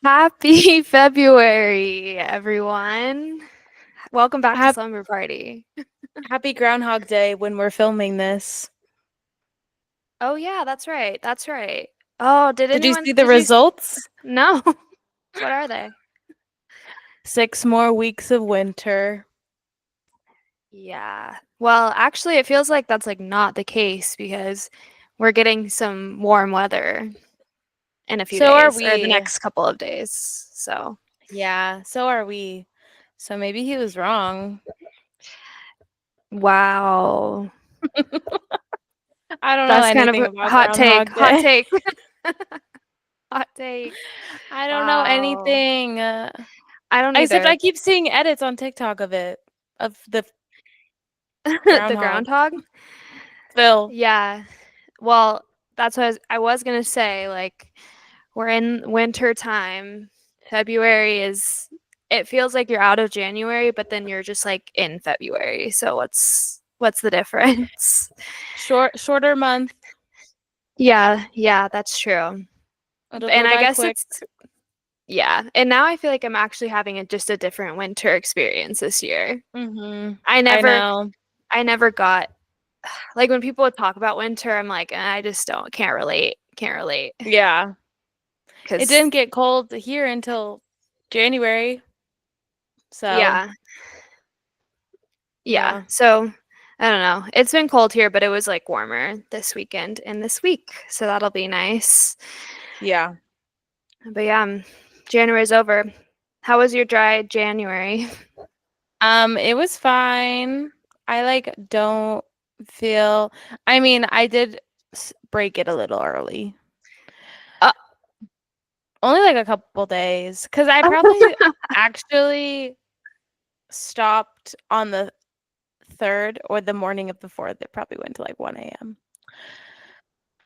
Happy February, everyone. Welcome back to Hap- Slumber Party. Happy Groundhog Day when we're filming this. Oh yeah, that's right. That's right. Oh, Did you see the did you results? No. What are they? 6 more weeks of winter. Yeah. Well, actually it feels like that's like not the case because we're getting some warm weather in a few So are days or the we. next couple of days. So, Yeah, so are we. So maybe he was wrong. wow. I don't know That's kind of anything a about hot take. Groundhog Hot Day. take. Hot take. I don't know Wow. anything. I don't Except either. I keep seeing edits on TikTok of it, of the The groundhog. groundhog? Phil. Yeah. Well, that's what I was gonna say. Like, we're in winter time. February is, it feels like you're out of January, but then you're just like in February. So what's the difference? Shorter month. Yeah, yeah, that's true. It'll And go I by guess quick. it's, yeah. And now I feel like I'm actually having just a different winter experience this year. I I never know. I never got, like, when people would talk about winter, I'm like, I just can't relate. Can't relate. Yeah. It Because, didn't get cold here until January. So, yeah, yeah. yeah. So, I don't know. It's been cold here, but it was like warmer this weekend and this week. So that'll be nice. Yeah. But yeah, January's over. How was your dry January? It was fine. I like don't feel I mean, I did break it a little early. Uh, Only like a couple days cuz I probably actually stopped on the 3rd or the morning of the 4th. It probably went to like 1 a.m.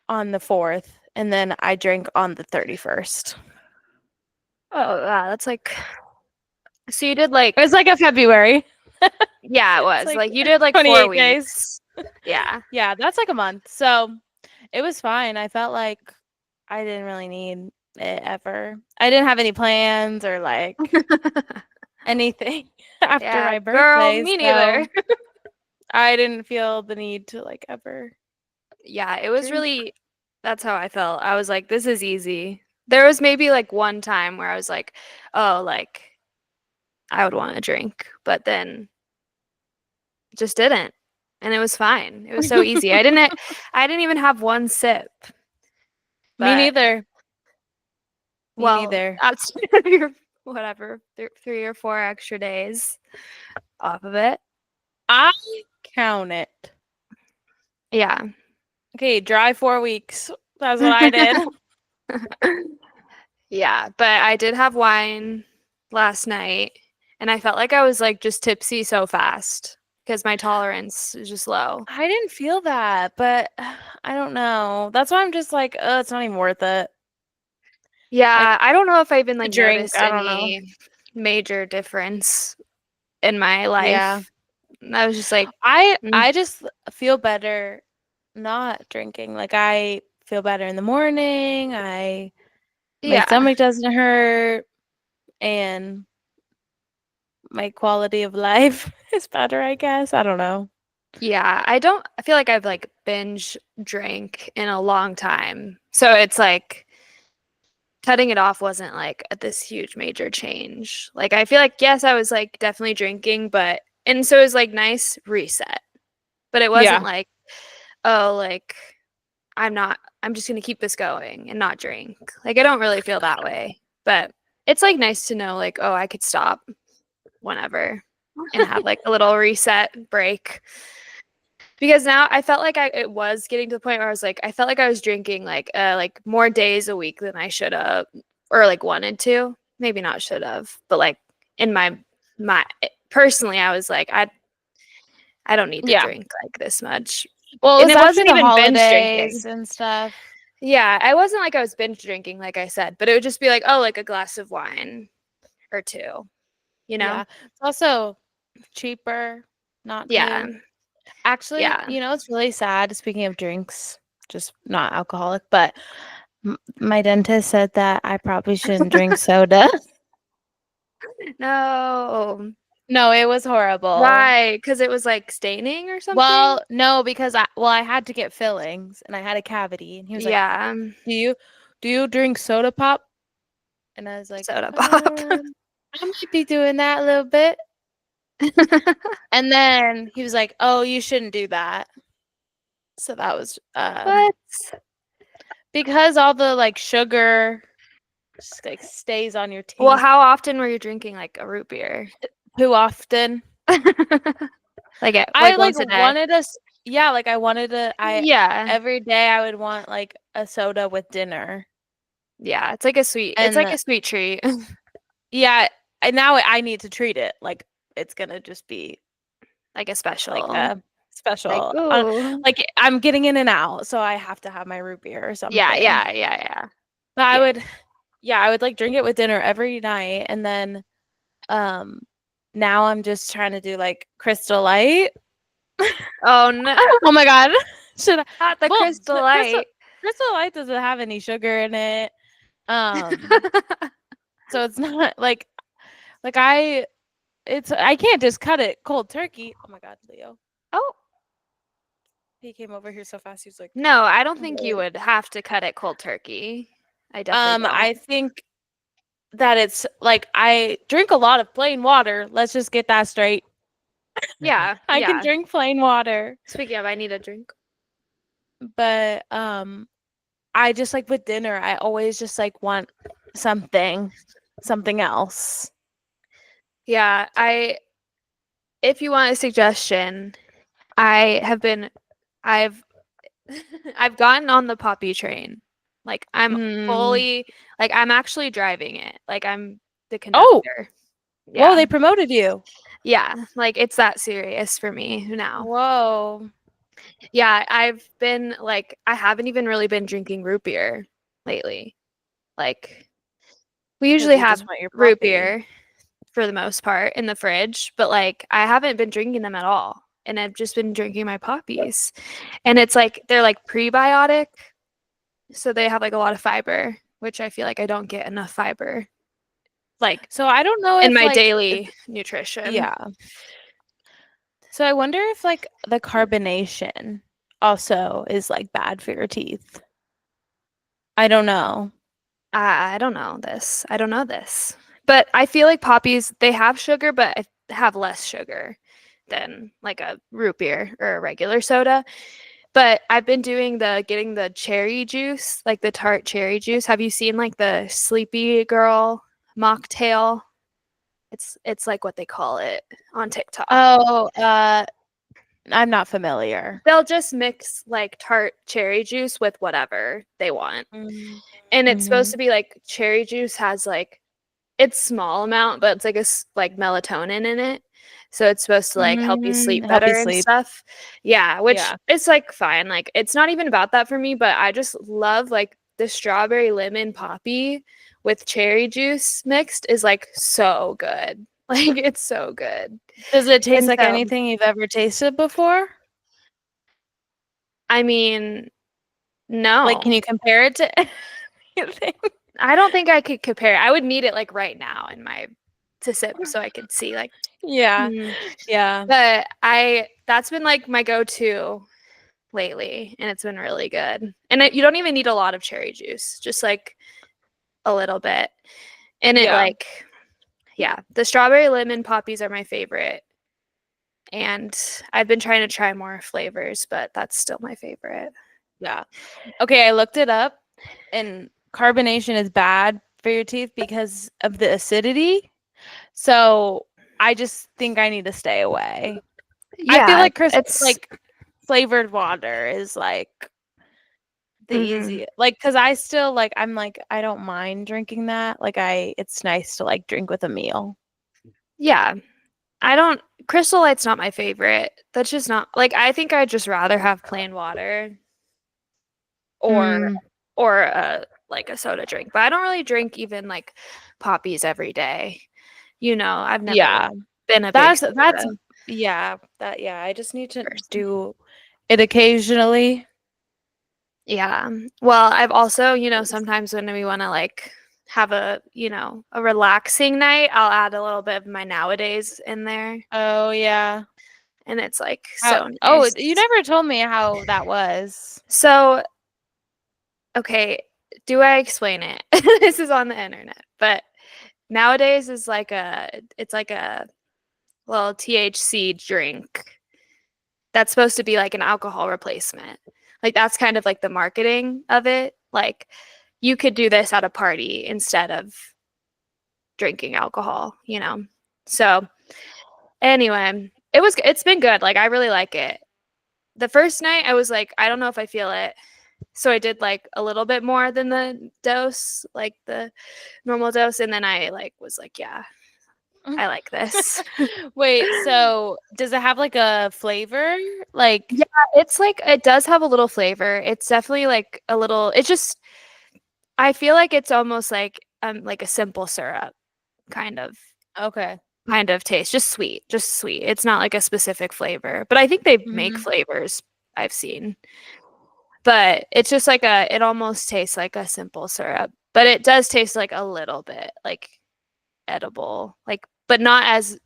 on the 4th, and then I drank on the 31st. oh, wow. That's like, so you did like, It was like a February. yeah, it It's was. like Like, you did like 4 28 days. weeks. Yeah. Yeah, that's like a month. So it was fine. I felt like I didn't really need it ever. I didn't have any plans or like anything after Yeah, my girl, birthday. me neither. So I didn't feel the need to like ever Yeah, it was drink. really, that's how I felt. I was like, this is easy. There was maybe like one time where I was like, oh, like I would want to drink, but then just didn't. And it was fine. It was so easy. I didn't even have one sip. Me But neither. Me well, neither. that's your whatever, 3 or 4 extra days off of it. I count it. Yeah. Okay, dry 4 weeks. That's what I did. Yeah, but I did have wine last night and I felt like I was like just tipsy so fast because my tolerance is just low. I didn't feel that, but I don't know. That's why I'm just like, it's not even worth it. Yeah, Like I don't know if I even to like drink, noticed I don't know. any major difference in my Yeah. life. I was just like, I mm, I just feel better not drinking. Like I feel better in the morning. My yeah. stomach doesn't hurt and my quality of life is better, I guess. I don't know. Yeah, I feel like I've like binge drank in a long time. So it's like cutting it off wasn't like this huge major change. Like I feel like yes, I was like definitely drinking, but and so it was like nice reset. But it wasn't Yeah. like, oh, like I'm just gonna keep this going and not drink. Like I don't really feel that way. But it's like nice to know like, oh, I could stop whenever and have like a little reset break. Because now I felt like it was getting to the point where I was like, I felt like I was drinking like more days a week than I should have or like wanted to. Maybe not should have, but like in my personally, I was like, I don't need to Yeah. drink like this much. Well, it And was it after wasn't the even binge drinking. holidays and stuff. Yeah, I wasn't like I was binge drinking, like I said, but it would just be like, oh, like a glass of wine or two, you know? Yeah. It's also cheaper not Yeah. to. Actually, Yeah. it's really sad. Speaking of drinks, just not alcoholic, but My dentist said that I probably shouldn't drink soda. No. No, it was horrible. Why? Because it was like staining or something? Well, no, because I had to get fillings and I had a cavity, and he was like, Yeah. Do you drink soda pop?" And I was like, Soda pop. I might be doing that a little bit. And then he was like, "Oh, you shouldn't do that." So that was What? because all the like sugar just like stays on your Well, teeth how often were you drinking like a root beer? too often. I Like like once a day? wanted us yeah, like I wanted to I Yeah. every day I would want like a soda with dinner. Yeah, it's like And a sweet treat. yeah, and now I need to treat it like it's gonna just be Like a like special. a Like, special ooh. like I'm getting in and out, so I have to have my root beer or Yeah, something. yeah, yeah, yeah. But Yeah. I would like drink it with dinner every night, and then um now I'm just trying to do like Crystal Light. Oh no, Oh my god. Should I not the well Crystal Crystal Light. Crystal Light doesn't have any sugar in it. Um so it's not like I can't just cut it cold turkey. Oh my god, Leo. Oh, He came over here so fast. He was like, no, I don't think you "Whoa." would have to cut it cold turkey. I definitely don't. I think that it's like I drink a lot of plain water. Let's just get that straight. Yeah, I can yeah. drink plain water, Speaking of, I need a drink. but I just like with dinner, I always just like want something else. Yeah, if you want a suggestion, I have been I've I've gotten on the poppy train. Like I'm Mm. fully like I'm actually driving it. Like I'm the Oh, conductor. whoa, Yeah. they promoted you. Yeah, like it's that serious for me now. Whoa. Yeah, I've been like I haven't even really been drinking root beer lately. Like we Because usually you have just want your root poppy. beer for the most part in the fridge, but like I haven't been drinking them at all. And I've just been drinking my poppies. And it's like they're like prebiotic, so they have like a lot of fiber, which I feel like I don't get enough fiber like So I don't know in if my like daily nutrition. yeah. So I wonder if like the carbonation also is like bad for your teeth. I don't know. I don't know this. I don't know this. But I feel like poppies, they have sugar, but have less sugar than like a root beer or a regular soda. But I've been doing getting the cherry juice, like the tart cherry juice. Have you seen like the Sleepy Girl mocktail? It's like what they call it on TikTok. Oh, I'm not familiar. They'll just mix like tart cherry juice with whatever they want. Mm-hmm. And it's supposed Mm-hmm. to be like cherry juice has like it's small amount, but it's like like melatonin in it. So it's supposed to like help you sleep Help you better and sleep. stuff. Yeah, which Yeah. it's like fine. Like it's not even about that for me, but I just love like the strawberry lemon poppy with cherry juice mixed is like so good. Like it's so good. Does it taste And like so, anything you've ever tasted before? I mean, Like, can no. you compare it to anything? I don't think I could compare. I would need it like right now in my to sip so I could see like Yeah. hmm. Yeah. But that's been like my go-to lately, and it's been really good. And you don't even need a lot of cherry juice, just like a little bit. And it Yeah. like, yeah, the strawberry lemon poppies are my favorite. And I've been trying to try more flavors, but that's still my favorite. Yeah. Okay, I looked it up and carbonation is bad for your teeth because of the acidity. So I just think I need to stay away. I feel Yeah, like Chris it's like flavored water is like the mhm. easy like because I still like I'm like I don't mind drinking that. Like it's nice to like drink with a meal. Yeah. I don't Crystal Light's not my favorite. That's just not like I think I'd just rather have plain water or Mm, like a soda drink. But I don't really drink even like poppies every day. I've never yeah. been a big That's soda yeah, that yeah, I just need to person. do it occasionally. Yeah. Well, I've also, sometimes when we want to like have a relaxing night, I'll add a little bit of my nowadays in there, Oh, yeah. and it's like How so Oh, nice. you never told me how that was. So, okay, do I explain it? This is on the internet, but nowadays is like it's like a little THC drink that's supposed to be like an alcohol replacement. Like that's kind of like the marketing of it. Like you could do this at a party instead of drinking alcohol. So anyway, it's been good. Like I really like it. The first night I was like, I don't know if I feel it. So I did like a little bit more than the dose, like the normal dose, and then I like was like, yeah, I like this. Wait, so does it have like a flavor? Like, Yeah, it's like it does have a little flavor. It's definitely like a little it's just I feel like it's almost like a simple syrup kind of okay. taste, just sweet, just sweet. It's not like a specific flavor, but I think they make Mhm. flavors I've seen. But it's just like it almost tastes like a simple syrup, but it does taste like a little bit like edible, like but not as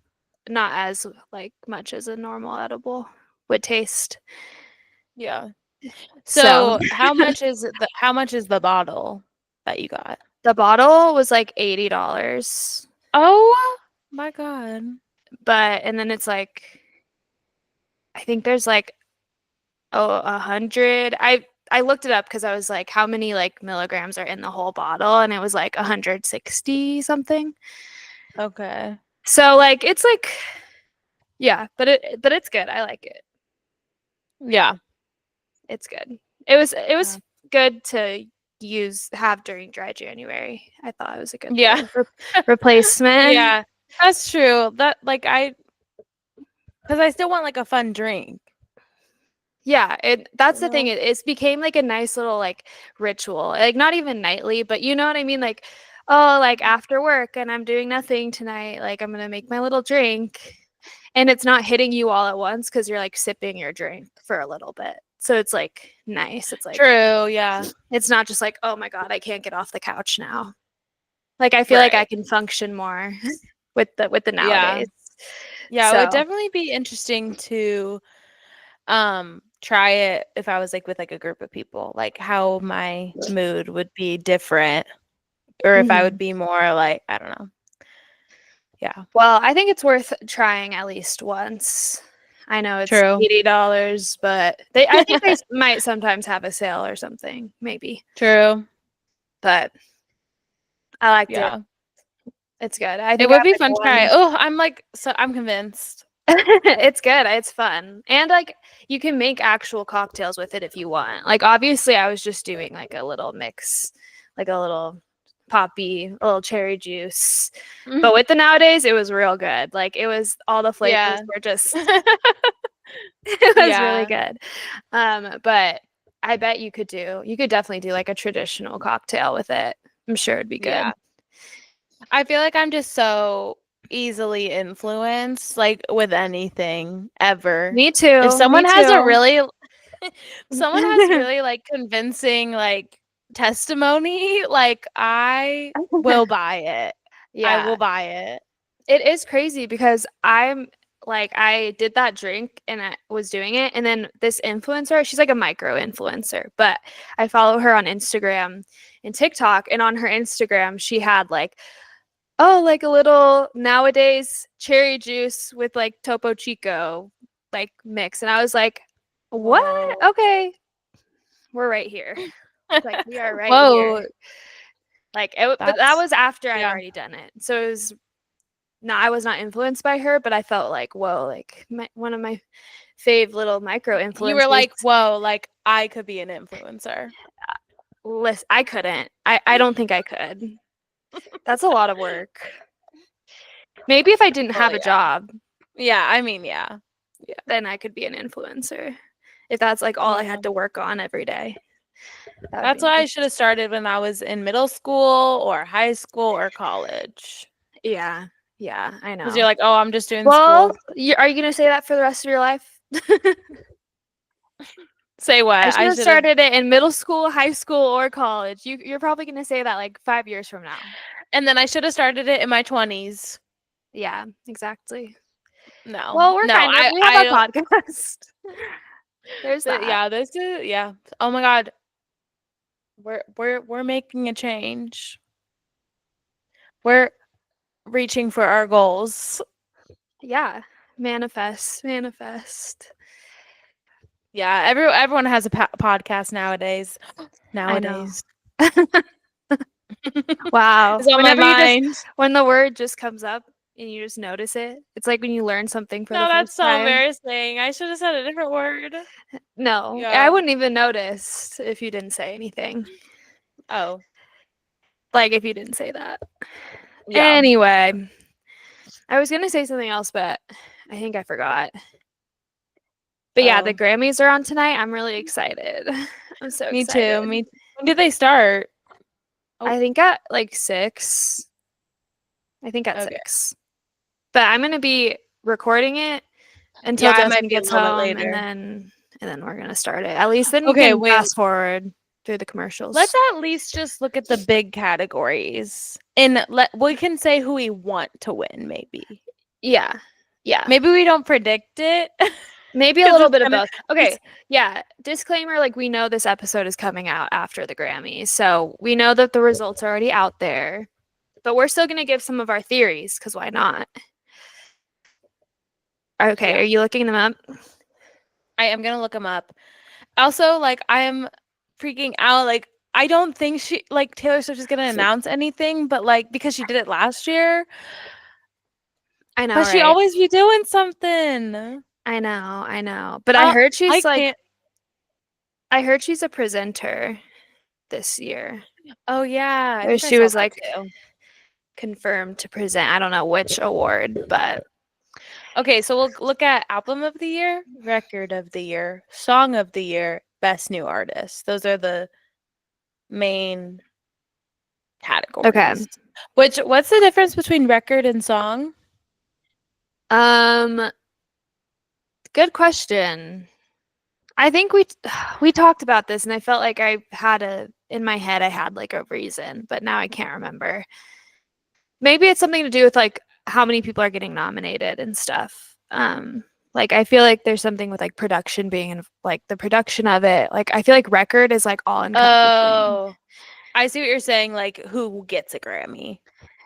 like much as a normal edible would taste. Yeah. So So, how much is the bottle that you got? the bottle was like $80, Oh my God. but and then it's like I think there's like 100. I looked it up because I was like, how many like milligrams are in the whole bottle, and it was like 160 something. Okay. So like it's like yeah, but it's good. I like it. Yeah. It's good. It was Yeah. good to have during dry January. I thought it was a good Yeah. little replacement. Yeah. That's true. That like because I still want like a fun drink. Yeah, that's You the thing. know? It's became like a nice little like ritual. Like not even nightly, but you know what I mean? Like, oh, like after work and I'm doing nothing tonight, like I'm gonna make my little drink. And it's not hitting you all at once because you're like sipping your drink for a little bit. So it's like nice. It's like True. Yeah. it's not just like, oh my God, I can't get off the couch now. Like I feel like I Right. can function more with the Yeah. nowadays. Yeah. It would So definitely be interesting to try it if I was like with like a group of people, like how my mood would be different, or if I would mhm. be more like, I don't know. Yeah. Well, I think it's worth trying at least once. I know it's True. $80, but I think they might sometimes have a sale or something, maybe. True. But I liked it. Yeah. It's good. I It think I would have be like fun to try. one. Oh, I'm like, so I'm convinced. It's good. It's fun. And like you can make actual cocktails with it if you want. Like obviously I was just doing like a little mix, like a little poppy, a little cherry juice. But with the nowadays it was real good. Like it was all the flavors Yeah. were just it was really Yeah. good. But I bet you could definitely do like a traditional cocktail with it. I'm sure it'd be good. Yeah. I feel like I'm just so easily influenced, like with anything ever. Me If too. Me someone has a too. really, someone has really like convincing like testimony, like I will buy it. I Yeah. will buy it. It is crazy because I did that drink and I was doing it and then this influencer, she's like a micro influencer, but I follow her on Instagram and TikTok, and on her Instagram she had like, oh, like a little nowadays cherry juice with like Topo Chico like mix, and I was like, what? Whoa. Okay, we're right here. Like we are right Whoa. here. But that That's was after I'd yeah. already done it, so it was no, I was not influenced by her, but I felt like, whoa, like one of my fave little micro You were influencers. like, whoa, like I could be an influencer. List, I couldn't. I don't think I could. That's a lot of work. Maybe if I didn't Well, have a yeah. job, Yeah, I mean, yeah. Yeah. then I could be an influencer. If that's like all I Yeah. had to work on every day, that would That's be why I nice. should have started when I was in middle school or high school or college. Yeah, yeah, I Because you're know. like, oh, I'm just doing Well, school. are you gonna say that for the rest of your life? Say what? I should I have should have. started it in middle school, high school, or college. You're probably gonna say that like 5 years from now. And then I should have started it in my 20s. Yeah, exactly. No, Well, we're no, kind of. We have I a don't. podcast. There's that. Yeah, this is yeah. Oh my God, we're making a change. We're reaching for our goals. Yeah. Manifest, manifest. Yeah, everyone has a podcast nowadays. I know. Nowadays, Wow. it's on my mind. When the word just comes up and you just notice it, it's like when you learn something for the No, that's first so time. embarrassing. I should have said a different word. No, I Yeah. wouldn't even notice if you didn't say anything. Oh, Like if you didn't say that. yeah. Anyway, I was gonna say something else, but I think I forgot. But yeah, the Oh, Grammys are on tonight. I'm really excited. I'm so me too. excited. Me. When did they start? Oh, I think at like 6. I think at okay. 6. But I'm gonna be recording it until Yeah, I Jasmine might be a gets little bit home, later. and then we're gonna start it. At least then you Okay, can wait. fast forward through the commercials. Let's at least just look at the big categories, and we can say who we want to win. Maybe. Yeah. Yeah. Maybe we don't predict it Maybe a because little it's bit of gonna. both. Okay. Yeah. Disclaimer, like we know this episode is coming out after the Grammys. So we know that the results are already out there. But we're still gonna give some of our theories, because why not? Okay, Yeah, are you looking them up? I am gonna look them up. Also, like I am freaking out. Like I don't think Taylor Swift is gonna announce anything, but like because she did it last year, I know, but she right? always be doing something. I know, I know. But I can't. I heard she's a presenter this year. Oh yeah, I Or think I she saw was that like too. confirmed to present. I don't know which award, but Okay, so we'll look at album of the year, record of the year, song of the year, best new artist. Those are the main okay. categories. What's the difference between record and song? Um, good question. I think we talked about this and I felt like I had in my head I had like a reason, but now I can't remember. Maybe it's something to do with like how many people are getting nominated and stuff. Like I feel like there's something with like production being in like the production of it. Like I feel like record is like all encompassing. Oh, I see what you're saying, like who gets a Grammy,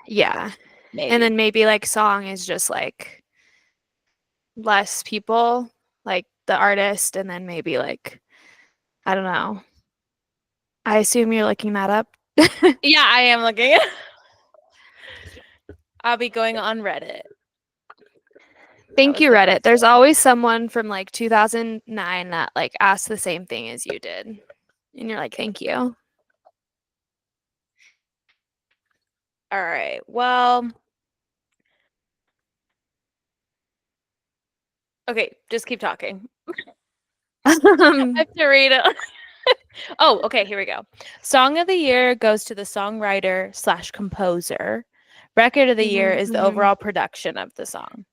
Yeah. And maybe. then maybe like song is just like less people, like the artist, and then maybe like I don't know. I assume you're looking that up. Yeah, I am looking. I'll be going on Reddit. That Thank was you, the Reddit. first There's one. always someone from like 2009 that like asked the same thing as you did. And you're like, thank you. All right. Well, okay, just keep talking. I have to read it. Oh, okay, here we go. Song of the year goes to the songwriter slash composer. Record of the year is the Mhm. overall production of the song.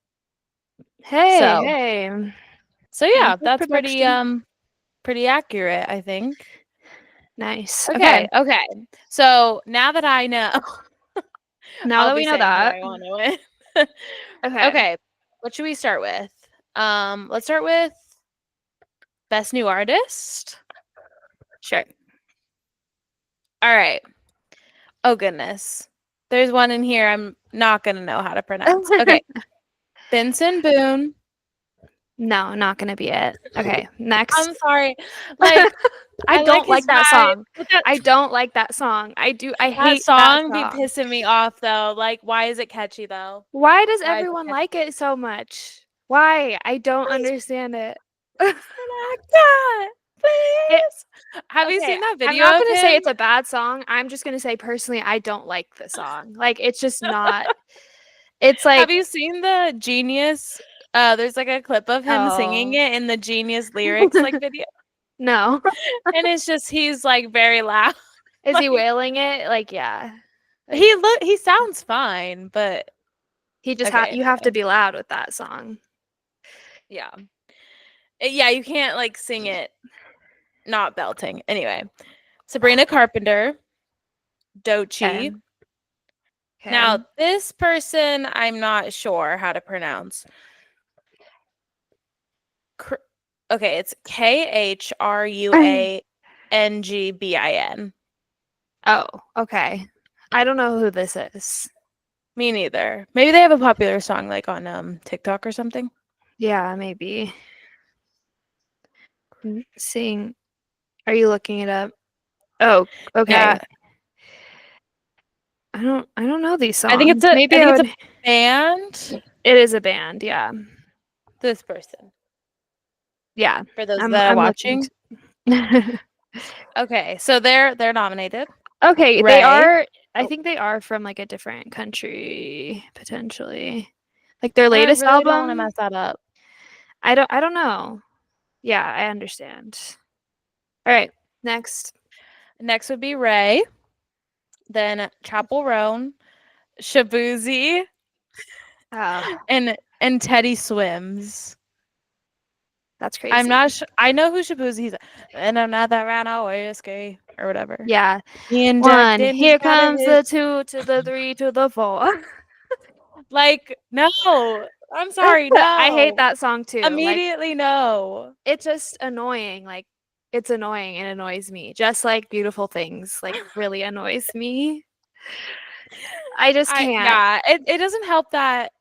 Hey, So, hey. so Nice yeah, with that's pretty production. pretty accurate, I think. Nice. Okay. Okay, okay. So now that I know, Now I'll that be we know saying who that. I want to win. Okay. Okay, what should we start with? Let's start with best new artist. Sure. All right. Oh goodness. There's one in here I'm not gonna know how to pronounce. Okay. Benson Boone. No, not gonna be it. Okay, next. I'm sorry. Like I I like don't his like that vibe, song. but I don't like that song. I that hate that song be song. pissing me off though. Like why is it catchy though? Why does Why is it everyone catchy? like it so much? Why? I don't Please understand it. like that. It Please. Have you okay, seen that I'm video not of gonna say him? it's a bad song. I'm just gonna say personally, I don't like the song. Like it's just not. It's Have like you seen the Genius? There's like a clip of him singing oh it in the Genius lyrics like video. no. And it's just he's like very loud. Is he Like wailing it? Like yeah. Like he sounds fine, but he just okay, you have to anyway. be loud with that song. Yeah. Yeah, you can't like sing it not belting. Anyway, Sabrina Carpenter, Okay. Doechii. Okay. Now, this person I'm not sure how to pronounce. Okay, it's KHRUANGBIN. Oh, okay. I don't know who this is. Me neither. Maybe they have a popular song like on TikTok or something. Yeah, maybe. Seeing. Are you looking it up? Oh, Yeah, okay. I don't know these I think it's songs. a I Maybe think I it's would. a band. It is a band, yeah. This person. Yeah. For those I'm that are I'm looking. watching. Okay, so they're nominated. Okay, they Ray. are. I Oh, think they are from like a different country potentially. Like their I latest really don't want to album. mess that up. I don't know. Yeah, I understand. All right, next. Next would be Ray, then Chapel Roan, Shabuzi, Uh, and Teddy Swims. that's I'm crazy. not sure. I know who Shabuzi is. And another round of whiskey or whatever. Yeah. He One. injected. He's Here got a comes his. the 2 to the 3 to the 4. Like no. I'm sorry. I hate No. that song too. Like Immediately no. it's just annoying. Like it's annoying and annoys me. Just like Beautiful Things like really annoys me. I just can't. Yeah. It doesn't help that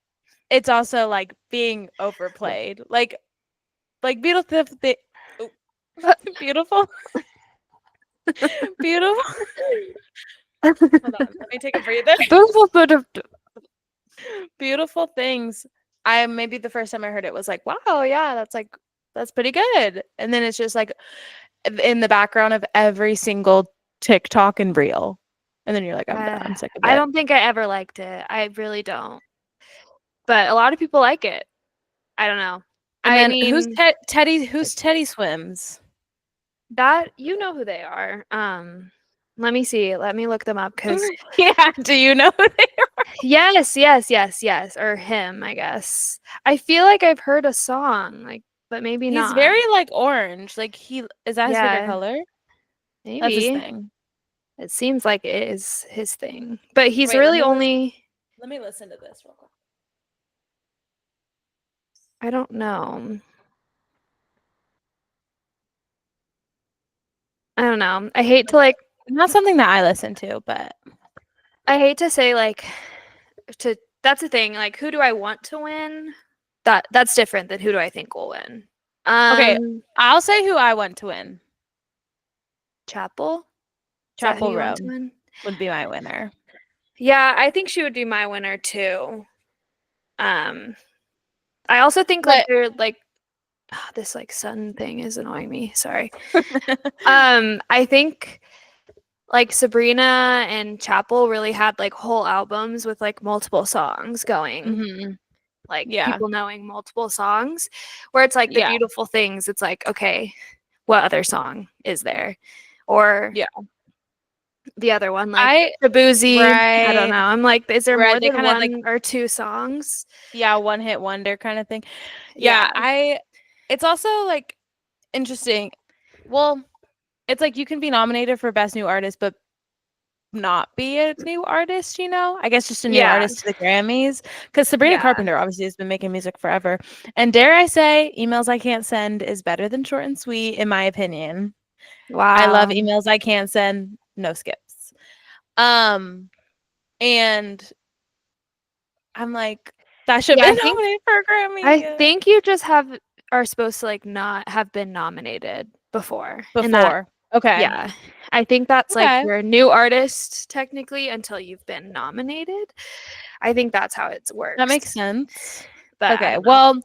it's also like being overplayed. Like beautiful. Beautiful. Beautiful. Hold on. Let me take a breather. Beautiful things. I maybe the first time I heard it was like, wow, yeah, that's pretty good. And then it's just like in the background of every single TikTok and reel. And then you're like, I'm done. I'm sick of I it. don't think I ever liked it. I really don't. But a lot of people like it. I don't know. And I then mean, who's Teddy Swims? that you know who they are. Let me see. Let me look them up because Yeah, do you know who they are? yes, yes, yes, yes, or him, I guess. I feel like I've heard a song, like, but maybe He's not. very like orange. Like he is that his favorite Yeah, color? That's his maybe. thing. It seems like it is his thing. But he's Wait, really only, let me listen to this real quick. I don't know. I don't know. Not something that I listen to, but I hate to say like to that's the thing, like who do I want to win? That's different than who do I think will win. okay, Um I'll say who I want to win. Chapel? Is that who Chapel you want to Roan win? would be my winner. Yeah, I think she would be my winner too. Um I also think like But they're like this like sun thing is annoying me. Sorry. I think like Sabrina and Chapel really had like whole albums with like multiple songs going. mhm. Like Yeah. people knowing multiple songs where it's like the Yeah. beautiful things, it's like, okay, what other song is there? Or Yeah. the other one, like I the boozy. I don't right. know. I'm like, is there Right. more They than kind of like one or two songs? yeah, one hit wonder kind of thing. Yeah. Yeah, it's also like interesting. Well, it's like you can be nominated for best new artist but not be a new artist, you know? I guess just a new Yeah. artist to the Grammys. Because Sabrina Yeah. Carpenter obviously has been making music forever. And dare I say, Emails I Can't Send is better than Short and Sweet, in my opinion. I love Wow. Emails I Can't Send, no skips. And I'm like, that should Yeah, have been nominated for a I Grammy think you just are supposed to like not have been nominated before. And that before. Okay. yeah. I think that's like Okay. you're a new artist technically until you've been nominated. I think that's how it That works. makes sense. But I Okay. don't know. Well,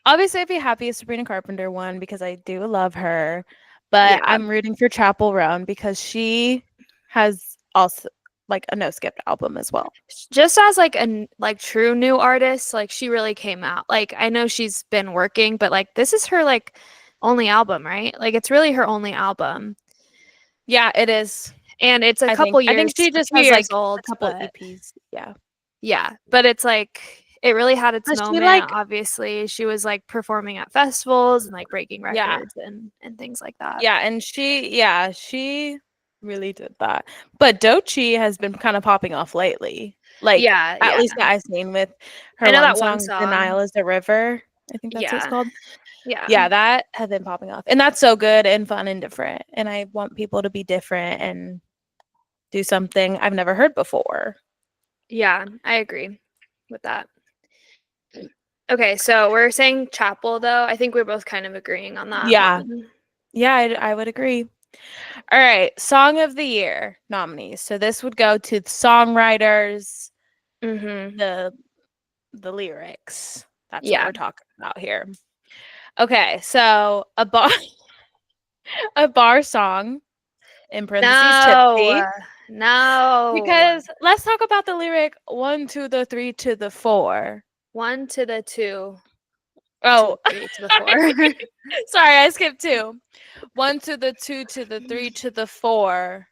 obviously I'd be happy if Sabrina Carpenter won because I do love her. But Yeah. I'm rooting for Chapel Roan because she has also like a no skip album as well. Just as like a like true new artist, like she really came out. Like I know she's been working, but like this is her like only album, right? Like it's really her only album. Yeah, it is. And it's I think a she just few has years like old, a couple but EPs. Yeah. yeah, but it's like it really had its But she, moment, like obviously. She was, like, performing at festivals and, like, breaking yeah. records and things like that. Yeah, and she really did that. But Doechii has been kinda popping off lately. Like, Yeah, at yeah. least that I've seen with I her know one that one song, "The song. Nile is a River," I think that's what it's Yeah, called. yeah. Yeah, that has been popping off, and that's so good and fun and different, and I want people to be different and do something I've never heard before. Yeah, I agree with that. Okay, so we're saying Chapel, though. I think we're both kind of agreeing on that Yeah. one. Yeah, I would agree. Alright, Song of the Year nominees. So this would go to the songwriters, Mhm. the lyrics. That's what Yeah. we're talking about here. Okay, so a bar a bar song, in parentheses, tipsy, No. No. because let's talk about the lyric 1 to the 3 to the 4. 1 to the 2 to Oh, the 3 to the sorry. 4. Sorry, I skipped 2. 1 to the 2 to the 3 to the 4.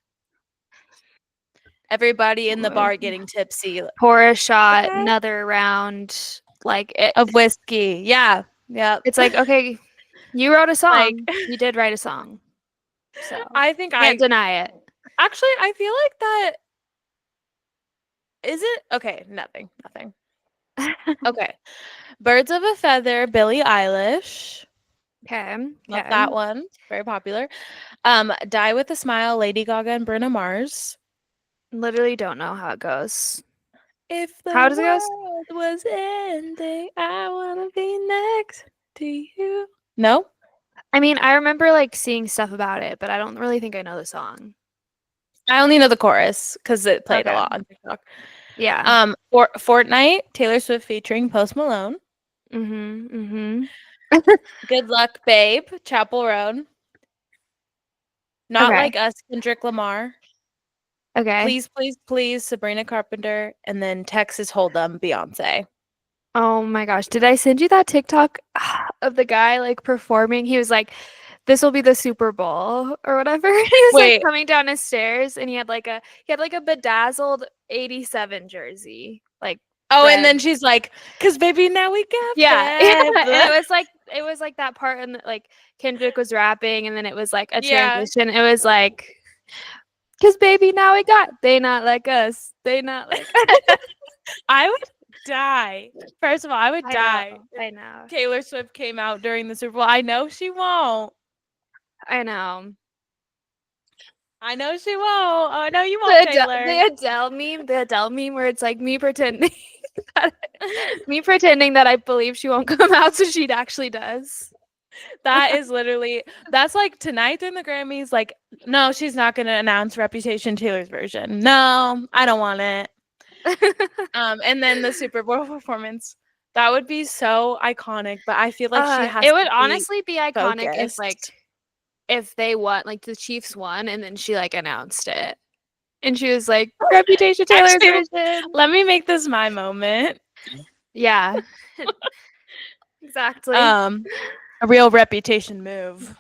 Everybody in the bar getting tipsy. Pour a shot, Okay. another round. Like, it Of whiskey. Yeah. Yep. it's like, okay, you wrote a Like, song. You did write a song. So, I think can't I deny it. actually, I feel like that is it? Okay, nothing. Okay. Birds of a Feather, Billie Eilish. Okay, Love okay. that one. Very popular. Die with a Smile, Lady Gaga and Bruno Mars. Literally don't know how it goes. If How the does it go? world was ending, I wanna be next to you. No? I mean, I remember, like, seeing stuff about it, but I don't really think I know the song. I only know the chorus because it played a Okay. lot on TikTok. Yeah. Fortnite, Taylor Swift featuring Post Malone. Mhm, mhm. Good Luck Babe, Chapel Roan. Not Okay, Like Us, Kendrick Lamar. okay. Please, Please, Please, Sabrina Carpenter. And then Texas Hold'em, Beyonce. Oh my gosh, did I send you that TikTok of the guy, like, performing? He was like, "This will be the Super Bowl," or whatever. He was, like, Wait. coming down his stairs, and he had, like, a bedazzled '87 jersey, like, Oh, and red. then she's like, "'Cause baby, now we got Yeah, yeah, and fab." it was like that part and, like, Kendrick was rapping, and then it was, like, a Yeah. transition. It was like, "'Cause baby, now we got they not like us. They not like us." I would die. First of all, I would I know, die if I know, Taylor Swift came out during the Super Bowl. I know she won't. I know. I know she won't. Oh, I know you won't, The Adele Taylor. the Adele meme where it's, like, me pretending that I believe she won't come out, so she actually does. That is literally that's like tonight during the Grammys, like, no, she's not gonna announce Reputation Taylor's version. No, I don't want it. And then the Super Bowl performance. That would be so iconic, but I feel like she has It to would be honestly be iconic if, focused. like, if they won, like, the Chiefs won, and then she, like, announced it, and she was like, "Reputation Taylor's Actually, version." let me make this my moment. Yeah. Exactly. Um, a real reputation move.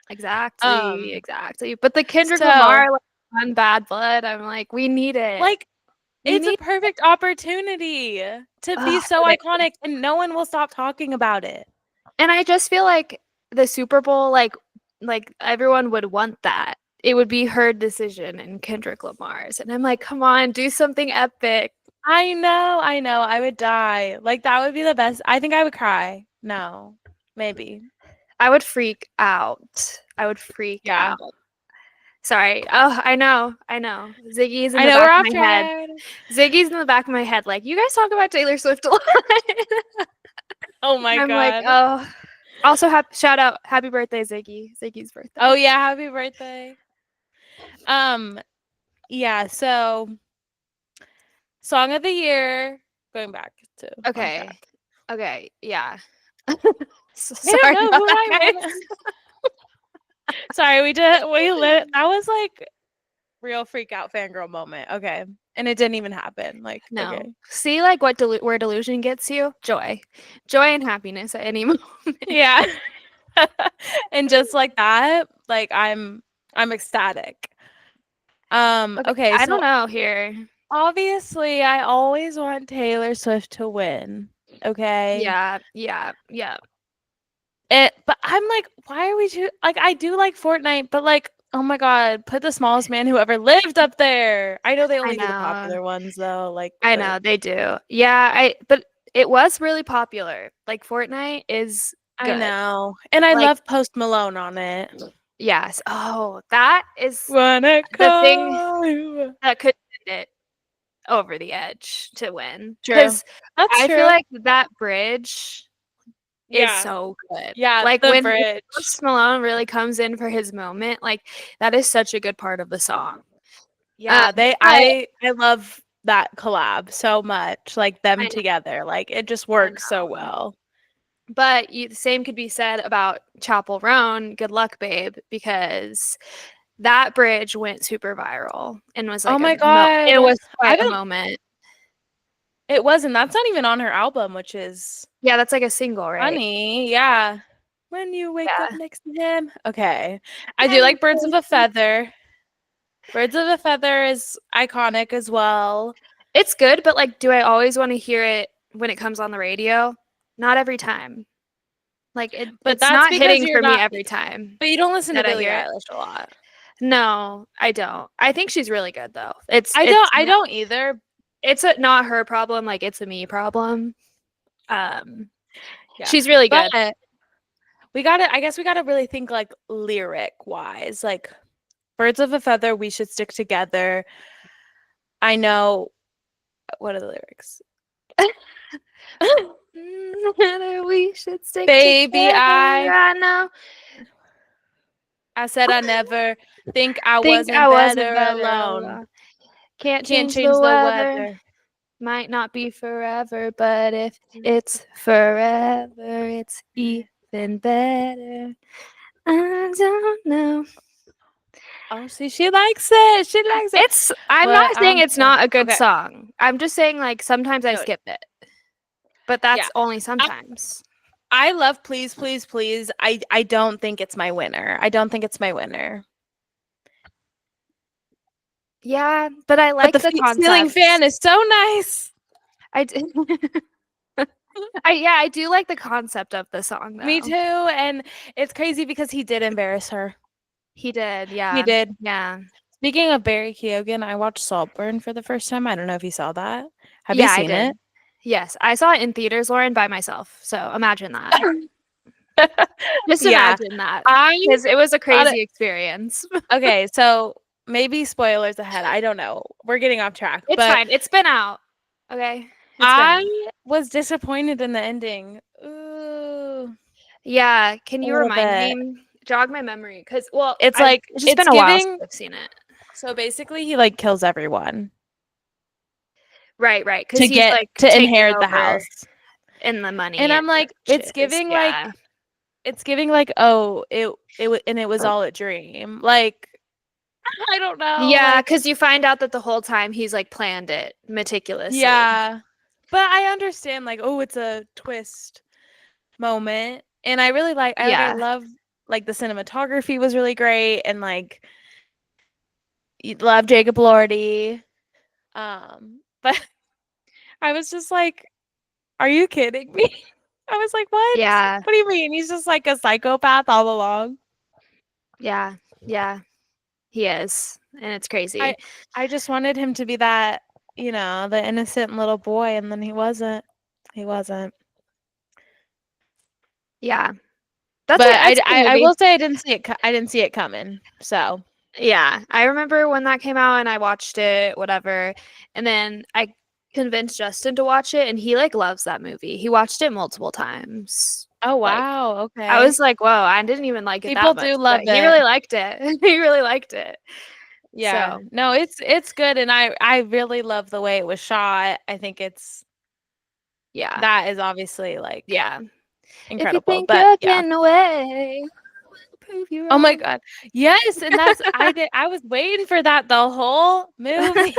Exactly, Um, exactly. But the Kendrick so Lamar, like, on Bad Blood, I'm like, "We need it. like We it's a need." perfect opportunity to be Ugh, so but iconic and no one will stop talking about it. and I just feel like the Super Bowl, like, everyone would want that. It would be her decision and Kendrick Lamar's, and I'm like, "Come on, do something epic." I know, I would die. Like, that would be the best. I think I would cry. No, maybe. I would freak out. I would freak Yeah. out. Sorry. Oh, I know, I know. Ziggy's in I the know back we're of off my head. track. Ziggy's in the back of my head, like, "You guys talk about Taylor Swift a lot." Oh my I'm like, god. "Oh." Also, shout out, happy birthday, Ziggy. Ziggy's Oh birthday. yeah, happy birthday. Um, yeah, so song of the year, going back to on Okay. track. Okay, yeah. I don't Sorry know about who that, I guys. want. Sorry, we lit that was like real freak out fangirl moment. Okay. And it didn't even happen. Like, No. okay. See, like, where delusion gets you? Joy. Joy and happiness at any moment. Yeah. And just like that, like I'm ecstatic. Okay, Okay, I so don't know here. obviously, I always want Taylor Swift to win. Okay. Yeah, yeah, yeah. But I'm like, why are we like? I do like Fortnite, but like, oh my god, put the smallest man who ever lived up there. I know they I only do the know. popular ones though, like, I but know they do. Yeah, but it was really popular. Like Fortnite is I good. know, and I Like love Post Malone on it. yes. Oh, that is Wanna the thing call you. that could send it over the edge to win. True, Because that's I feel true. like that bridge is Yeah, so good. yeah, Like the when bridge. Post Malone really comes in for his moment, like that is such a good part of the song. Yeah, But I love that collab so much, like them I know, together. Like it just I works so know. well. But the same could be said about Chapel Roan, Good Luck Babe, because that bridge went super viral and was Oh like my it god. was I quite a don't moment. It wasn't. That's not even on her album, which is Yeah, that's like a single, right? funny. Yeah. When you wake up Yeah. next to him. Okay. I do like Birds of a Feather. Birds of a Feather is iconic as well. It's good, but like, do I always want to hear it when it comes on the radio? Not every time. Like But it's that's not because hitting you're for me not every time but you don't listen to that I Billie hear it. Eilish a lot. No, I don't. I think she's really good though. I don't either. Not her problem, like it's a me problem. Um Yeah. she's really But good. I guess we gotta really think like lyric wise. Like Birds of a Feather, we should stick together. I know what are the lyrics? We should stick Baby, together. I know. I said I never think I Think I wasn't wasn't better better alone. alone. Can't Can't change change the the weather. weather. Might not be forever, but if it's forever, it's even better. I don't know. Oh, see, she likes it. She likes it. I'm not But saying it's not a good okay. song. I'm just saying, like, sometimes I No, skip it, but yeah. that's only I, sometimes. I love Please, Please, Please. I don't think it's my winner. I don't think it's my winner. Yeah, but I But the like the ceiling fan concept. is so nice. I do. I do like the concept of the song, Me though. too. And it's crazy because he did embarrass her. He did, He yeah. did. Yeah. Speaking of Barry Keoghan, I watched Saltburn for the first time. I don't know if you saw that. Have you Yeah, I seen did. it? Yes, I saw it in theaters, Lauren, by myself. So imagine that. Just Yeah. imagine that, I because it was a thought it crazy experience. okay, so maybe spoilers ahead. I don't know. We're getting off track, It's but fine. It's been out. Okay. It's been out. I was disappointed in the ending. Ooh, Yeah. Can a you little remind bit. me? Jog my memory. Because, well, It's like it's just it's been a while since giving I've seen it. so basically he like kills everyone Right, right. Because to he's get like to taking inherit the over house. in the And money and I'm the like riches. Yeah. it's giving like oh, and it was all a dream. Like I don't know, Yeah. like Because you find out that the whole time he's like planned it meticulously. yeah. But I understand like oh, it's a twist moment. And I Yeah. love like the cinematography was really great and like you love Jacob Lordy. But I was just like, are you kidding me? I was like, what? Yeah. What do you mean? He's just like a psychopath all along. Yeah. Yeah. He is. And it's I crazy. I just wanted him to be that, the innocent little boy, and then he wasn't. He wasn't. Yeah. But That's a good I movie. will say I didn't see it coming. So Yeah, I remember when that came out and I watched it, whatever. And then I convinced Justin to watch it and he like loves that movie. He watched it multiple times. oh Like wow, I okay. was like, "Whoa, I didn't even like it People that much." do But love he it. really liked it. He really liked it. Yeah. So, No, it's good and I really love the way it was shot. I think it's yeah. that is obviously like Yeah. If you incredible. think But you're yeah. getting away, prove you Oh my wrong. god. Yes, and I was waiting for that the whole movie.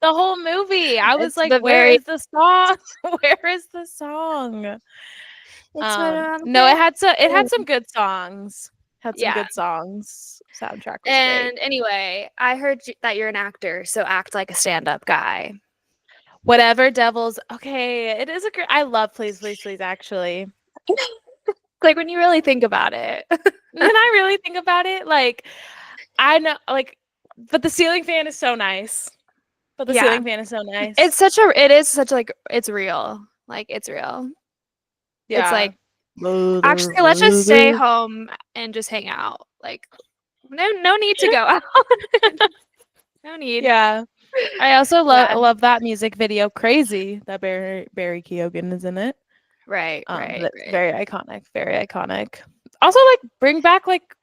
The whole movie. I was It's like, the where very is the song? Where is the song? it's what I'm No, getting. it had some good songs. Had some Yeah. good songs. Soundtrack was great. And anyway, I heard that you're an actor, so act like a stand-up guy. Whatever devils. Okay, it is a great. I love Please Please Please. Actually, Like when you really think about it. when I really think about it, like I know, like, but the ceiling fan is so nice. But the Yeah. ceiling fan is so It's nice. such a it is such like it's real. Like it's real. It's Yeah. like actually let's just stay home and just hang out. Like no need to go out. No need. Yeah. I also Yeah. love that music video, Crazy, that Barry Keoghan is in it. Right, right, That's right. very iconic, very iconic. Also, like, bring back like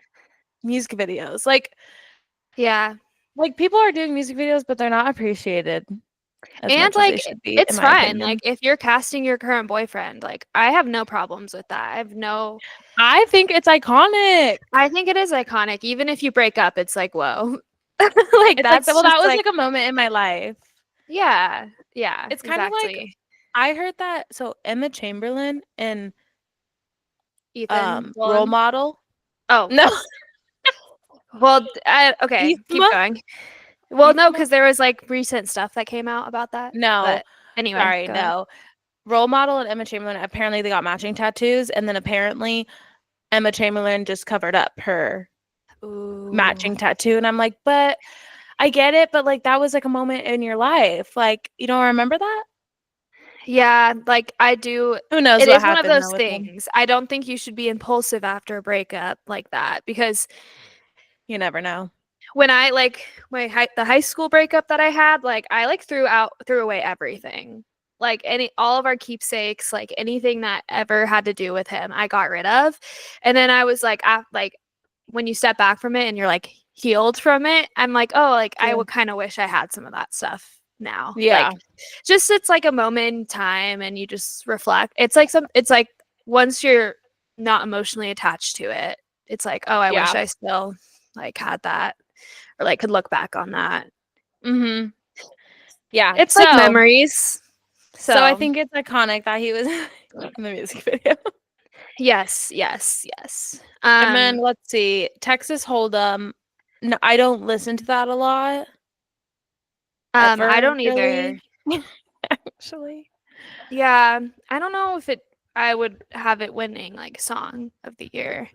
music videos. Yeah. Like people are doing music videos, but they're not appreciated as And much as they like should be, in it's my fine. Like opinion. if you're casting your current boyfriend, like I have no problems with that. I think it's iconic. I think it is iconic. Even if you break up, it's like, whoa. Like It's like, that's well, that just was like like a moment in my life. yeah. Yeah, It's kind of like exactly. I heard that. So Emma Chamberlain and Ethan Role Dolan. Model. Oh, No, well, okay, keep Ithma. going. Well, no, Ithma. because there was like recent stuff that came out about that. No, But anyway, sorry, go ahead. no. Role Model and Emma Chamberlain, apparently they got matching tattoos, and then apparently Emma Chamberlain just covered up her Ooh. matching tattoo. And I'm like, but I get it, but like that was like a moment in your life. Like, you don't remember that? Yeah, like I do. Who knows It what is one of happened though those with them? things. I don't think you should be impulsive after a breakup like that because You never know. when I like the high school breakup that I had, like I like threw away everything. Like any all of our keepsakes, like anything that ever had to do with him, I got rid of. And then I was like when you step back from it and you're like healed from it, I'm like, oh, like I Yeah. would kind of wish I had some of that stuff now. Yeah. Like just it's like a moment in time and you just reflect. It's like once you're not emotionally attached to it, it's like, oh, I wish Yeah. I still like had that or like could look back on that. Mm-hmm. Yeah. It's like memories. So I So think it's iconic that he was in the music video. yes, yes, yes. And then let's see, Texas Hold'em. No, I don't listen to that a lot I ever, don't either. really. Actually. Yeah, I don't know if I would have it winning like song of the year.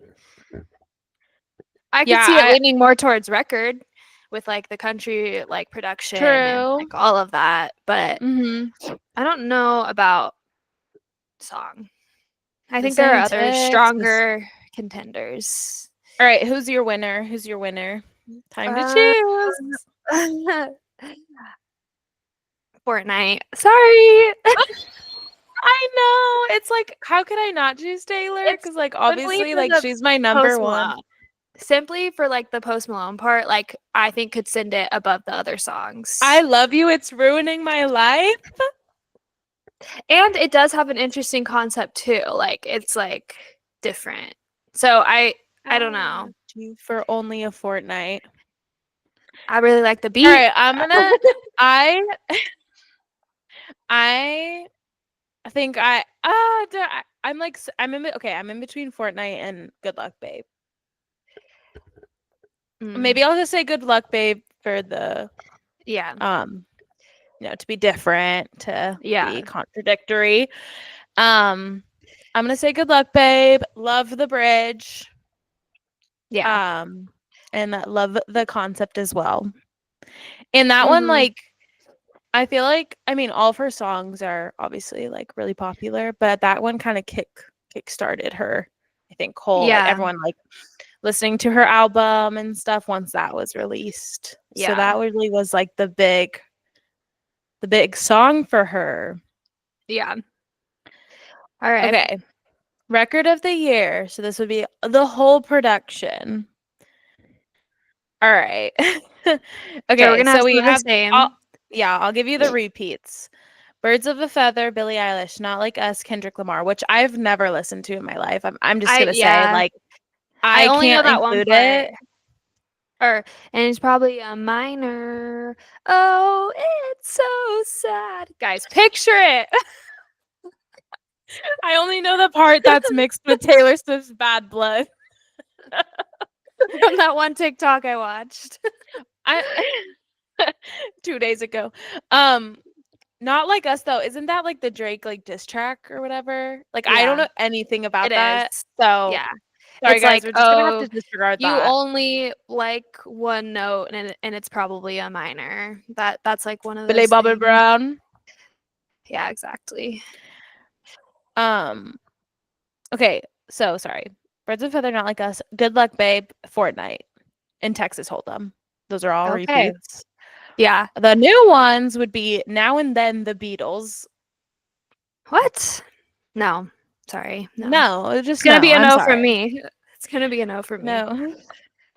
I could Yeah, see it I leaning more towards record with like the country like production and true. like all of that, but Mm-hmm. I don't know about song. I think there are Listen, other Texas. stronger contenders. All right, who's your winner? Who's your winner? Time to Uh, choose. Fortnite. Sorry. I know. It's like, how could I not choose Taylor? It's Because, like, simply obviously, for like, the she's my number Post one. Malone. Simply for like the Post Malone part, like I think could send it above the other I songs. love you. It's ruining my life. And it does have an interesting concept too. Like it's like different. So I don't I know. left you for only a fortnight. I really like the All beat. right, I I think I'm like I'm in between Fortnite and Good Luck Babe. Mm, Maybe I'll just say Good Luck Babe for the yeah. to be different, to be Yeah. contradictory. I'm gonna say Good Luck Babe. Love the bridge. Yeah. And love the concept as well. And that one, Hmm. like, I feel like, I mean, all of her songs are obviously like really popular, but that one kind of kick started her, I think, whole like Yeah. everyone like listening to her album and stuff once that was released. So Yeah. that really was like the big song for her. Yeah. All right. Okay. Record of the year. So this would be the whole production. All right. So we're Okay, gonna have so some we of the have same. I'll give you the repeats. Birds of a Feather, Billie Eilish, Not Like Us, Kendrick Lamar, which I've never listened to in my life. I'm just I gonna say, yeah. like, I I only know can't that one include part. it. Or and it's probably a minor. Oh, it's so sad. Guys, picture it. I only know the part that's mixed with Taylor Swift's Bad Blood. From that one TikTok I watched. I 2 days ago. Not Like Us though. Isn't that like the Drake like diss track or whatever? Like I don't Yeah, know anything it about is. that. So Yeah. sorry It's guys, like, we're just gonna have "Oh, to disregard you that. only like one note and it's probably a minor." That's like one of Billy those Bobby things. Brown. Yeah, exactly. Um okay, so sorry. Birds of a Feather, Not Like Us, Good Luck Babe, Fortnite, and Texas Hold'em. Those are all Okay. repeats. Yeah. The new ones would be Now and Then, The Beatles. What? No. Sorry. No. No, It's just gonna no. be a I'm no from sorry. me. It's gonna be a no from me. No.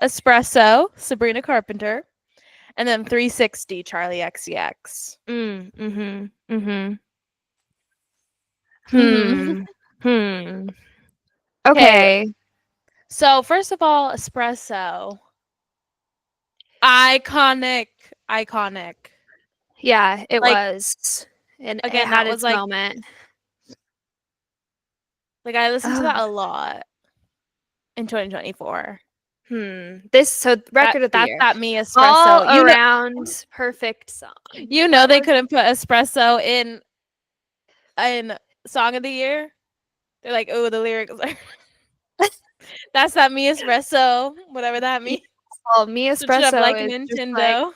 Espresso, Sabrina Carpenter, and then 360, Charlie XCX. Mm-hmm. Mhm. Hmm. Hmm. Okay, Okay. so first of all, espresso. Iconic. Iconic. Yeah, it Like, was. And it again, had that was its like, moment. I listened to Oh, that a lot in 2024. This so record of the That's year. that me All espresso. around perfect song. You know What they was couldn't put espresso in song of the year. They're like, oh, the lyrics are that's that me espresso, whatever that yeah, means. well, Me Switch it up like Espresso is just like Nintendo.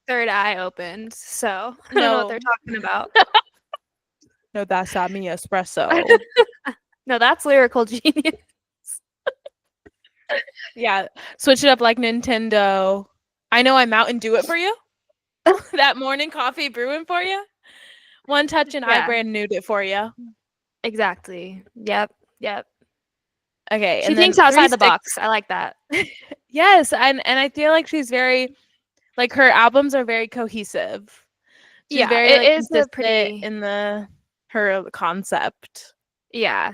third eye opened. So I don't know what they're No, talking about. no, that's not me espresso. No, that's lyrical genius. Yeah, switch it up like Nintendo. I know I'm out and do it for you. That morning coffee brewing for you. One touch and I Yeah, brand newed it for you. exactly. Yep. Okay, She and then thinks outside the 360. box. I like that. Yes, and I feel like she's very like her albums are very cohesive. She's Yeah, very it like is a consistent pretty in her concept. yeah.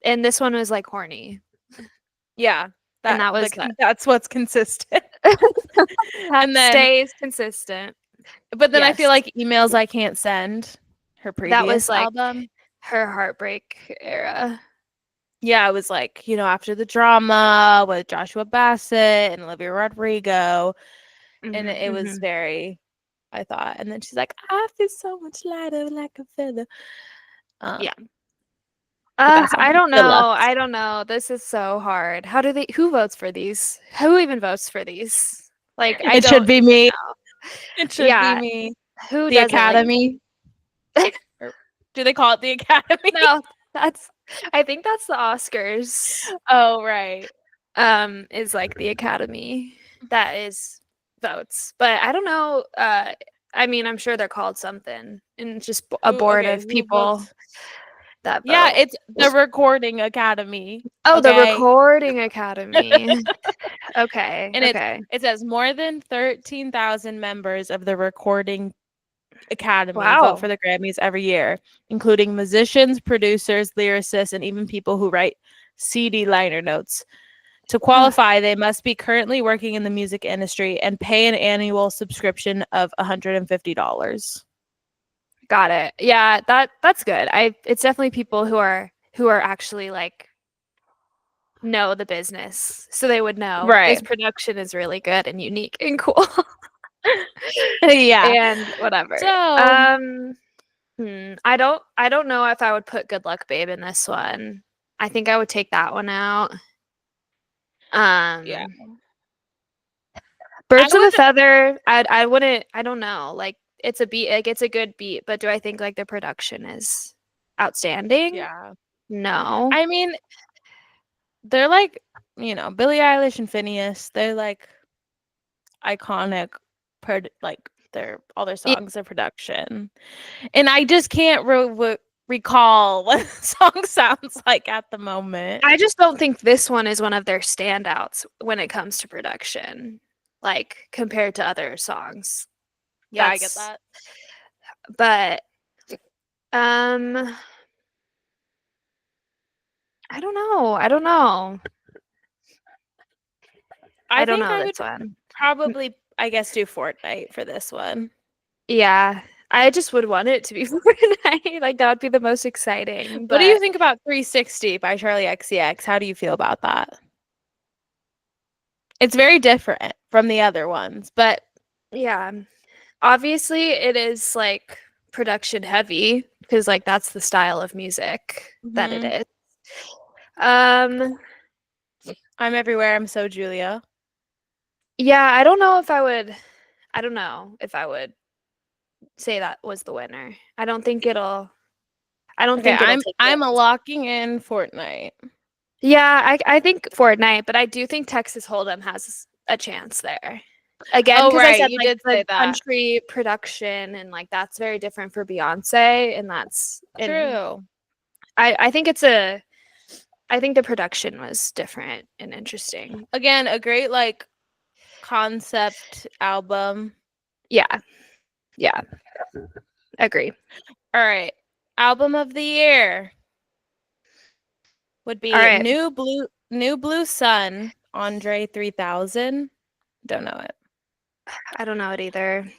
And this one was like horny. Yeah, And that was that's what's consistent. that And then stays consistent. but then I feel Yes. like Emails I Can't Send, her That was previous like album. her heartbreak era. Yeah, it was like, after the drama with Joshua Bassett and Olivia Rodrigo. And Mhm, it was mhm. very, I thought. And then she's like, I feel so much lighter like a feather. Yeah. But that song, I don't know. Deluxe. I don't know. This is so hard. Who votes for these? Who even votes for these? Like, I It should don't be even me. know. It should be Yeah. me. Who The doesn't like Academy. Or do they call it the Academy? no, that's I think that's the Oscars. Oh, right. Is like the Academy that is votes. But I don't know. I mean, I'm sure they're called something. And it's just a board of Who people votes? that Yeah, vote. it's the Recording Academy. Oh, the Okay. Recording Academy. Okay. And Okay. it says more than 13,000 members of the Recording Academy vote Wow. for the Grammys every year, including musicians, producers, lyricists, and even people who write CD liner notes. To qualify, they must be currently working in the music industry and pay an annual subscription of $150. Got it. Yeah, that's good. It's definitely people who are actually like know the business. So they would know this Right. production is really good and unique and cool. Yeah. And whatever. So, I don't know if I would put Good Luck Babe in this one. I think I would take that one out. yeah. I Birds of a would, Feather, I wouldn't I don't know. Like it's a beat, like it's a good beat, but do I think like the production is outstanding? yeah. No. I mean, they're like, Billie Eilish and Phineas, they're like iconic, like all their Yeah, songs are production. And I just can't recall what the song sounds like at the moment. I just don't think this one is one of their standouts when it comes to production, like compared to other songs. Yeah, I get That's that. but um I don't know. I don't know. I I don't think know I this would one. probably, I guess, do Fortnite for this one. Yeah. I just would want it to be Fortnite. Like that would be the most exciting. What do you But think about 360 by Charlie XCX? How do you feel about that? It's very different from the other ones, but Yeah. Obviously, it is like production heavy because like that's the style of music that it mhm. is. Um, I'm everywhere. I'm so Julia. yeah, I don't know if I would. I don't know if I would say that was the winner. I don't think it'll. I don't Okay, think it'll I'm take I'm it. locking in Fortnite. Yeah, I think Fortnite, but I do think Texas Hold'em has a chance there. Again, Oh because I right, said you like did the say that. country production and like that's very different for Beyonce, and that's and True. I think it's a I think the production was different and interesting. Again, a great like concept album. Yeah, yeah, agree. All right. Album of the year would All be right, New Blue Sun, Andre 3000. Don't know it. I don't know it either.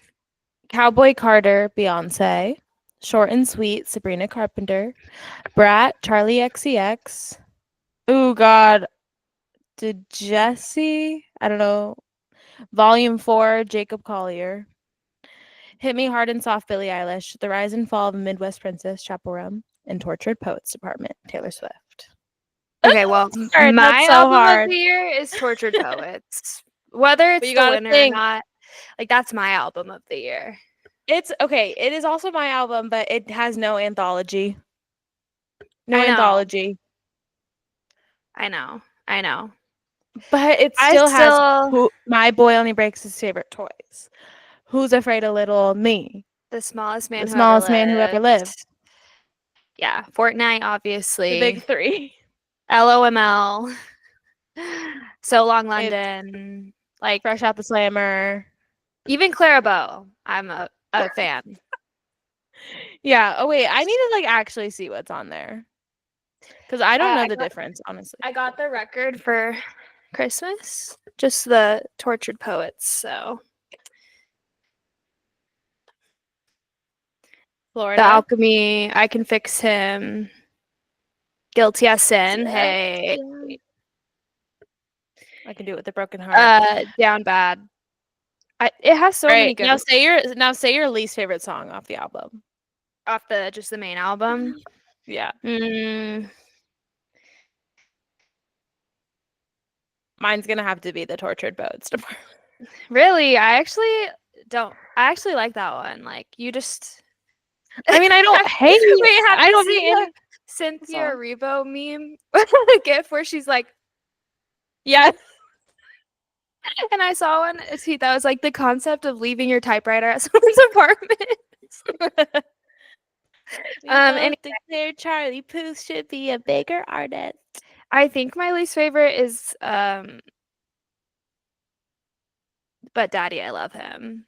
Cowboy Carter, Beyonce. Short and Sweet, Sabrina Carpenter. Brat, Charlie XCX. Oh God, did Jesse? I don't know. Volume 4, Jacob Collier. Hit Me Hard and Soft, Billie Eilish. The Rise and Fall of a Midwest Princess, Chappell Roan. And Tortured Poets Department, Taylor Swift. Okay, well, Hard. That's my so album of hard. the year is Tortured Poets. Whether But it's you the gotta winner or think. not, like that's my album of the year. It's okay. It is also my album, but it has no anthology. No I know, anthology. I know, I know. But it I still has still who my boy only breaks his favorite toys. Who's afraid of little me? the smallest man The who ever smallest man who ever lived. lived. Yeah, Fortnite, The big obviously. three. LOML. So Long It's London. Like fresh out the slammer. even Clara Bow, I'm a fan. Yeah. Oh wait, I need to like actually see what's on there. Because I don't know I the got difference, honestly. I got the record for Christmas, just the Tortured Poets. So The Florida. Alchemy, I Can Fix Him, Guilty as Sin. Yeah. Hey, I can do it with a broken heart. Down Bad. It has so All many right. good ones Now say your least favorite song off the album. off the just the main album. Yeah. Mm, Mine's gonna have to be the Tortured Poets Department. really, I actually don't. I actually like that one. Like you just I mean, I don't hate. wait, have I you don't seen hate the any Cynthia song. Erivo meme? The gif where she's like, Yeah. and I saw one tweet that was like the concept of leaving your typewriter at someone's apartment. We both Anyway, declare Charlie Puth should be a bigger artist. I think my least favorite is but Daddy, I love him.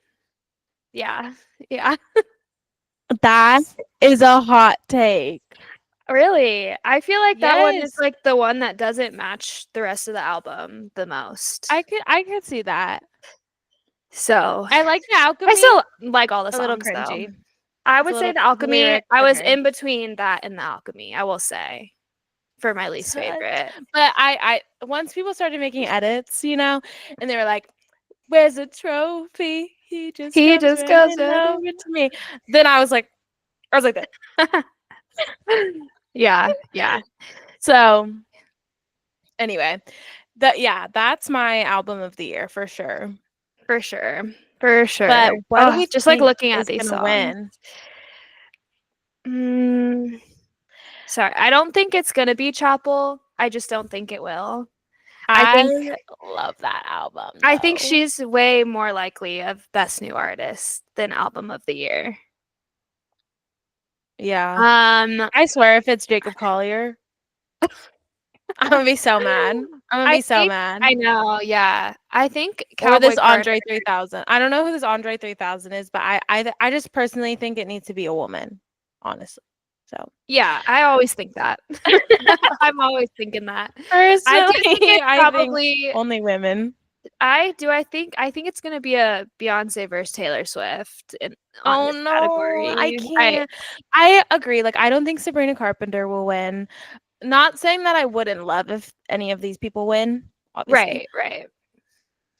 Yeah. Yeah. That is a hot take. Really. I feel like that one is Yes, like the one that doesn't match the rest of the album the most. I could see that. So I like the I Alchemy. still like all the A little songs though. cringy. I It's a would say little The Alchemy. lyrics I are was very in between that and The Alchemy, I will say, for my least touch. favorite. But I once people started making edits, and they were like, "Where's the trophy? He just He comes just goes running da, over to me." Then I was like that. da. Yeah, yeah, So anyway, that's my album of the year for sure. for sure. For sure. But what do Oh, we just like think looking at is these gonna songs. win? Mm, sorry, I don't think it's gonna be Chapel. I just don't think it will. I I think love that album I think though. she's way more likely of best new artist than album of the year. Yeah. Um, I swear if it's Jacob Collier, I'm gonna be so mad. I'm gonna I be so think mad. I know, yeah. I think Or Cowboy this Carter. Andre 3000. I don't know who this Andre 3000 is, but I just personally think it needs to be a woman, honestly. So Yeah, I always think that. I'm always thinking that. I do think personally, it's I think probably only women. I think it's gonna be a Beyonce versus Taylor Swift on Oh this no, I category. can't. I agree. Like I don't think Sabrina Carpenter will win. Not saying that I wouldn't love if any of these people win, obviously. Right, right.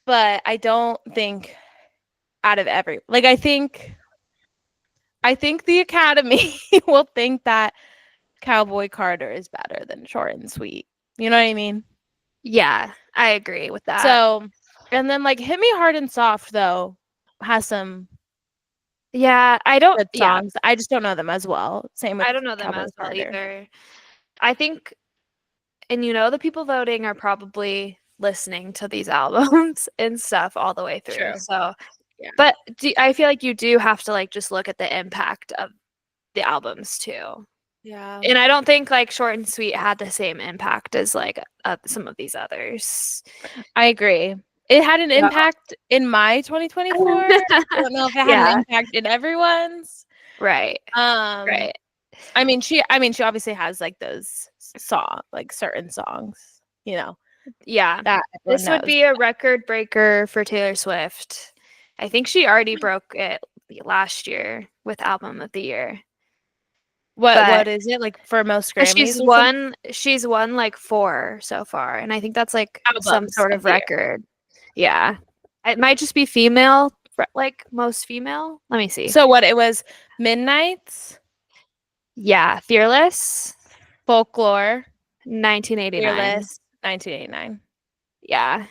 but I don't think out of every I think the Academy will think that Cowboy Carter is better than Short and Sweet. You know what I mean? Yeah, I agree with that. So, and then Hit Me Hard and Soft though has some Yeah, good songs. I just don't know them as well. Same with I don't know them Cowboy as well Carter. either. I think, and the people voting are probably listening to these albums and stuff all the way through. True. So, Yeah. but I feel like you do have to just look at the impact of the albums too. Yeah. And I don't think Short and Sweet had the same impact as some of these others. I agree. It had an impact in my 2024. I don't know if it had an impact in everyone's. Right. Right. I mean, she obviously has those certain songs, Yeah. that This would be a record breaker for Taylor Swift. I think she already broke it last year with Album of the Year. What is it for most Grammys? She's won 4 so far, and I think that's some Albums sort of of the year. record. Yeah. It might just be female, most female. Let me see. So what it was Midnights, Yeah, Fearless, Folklore, 1989. Fearless, 1989. Yeah.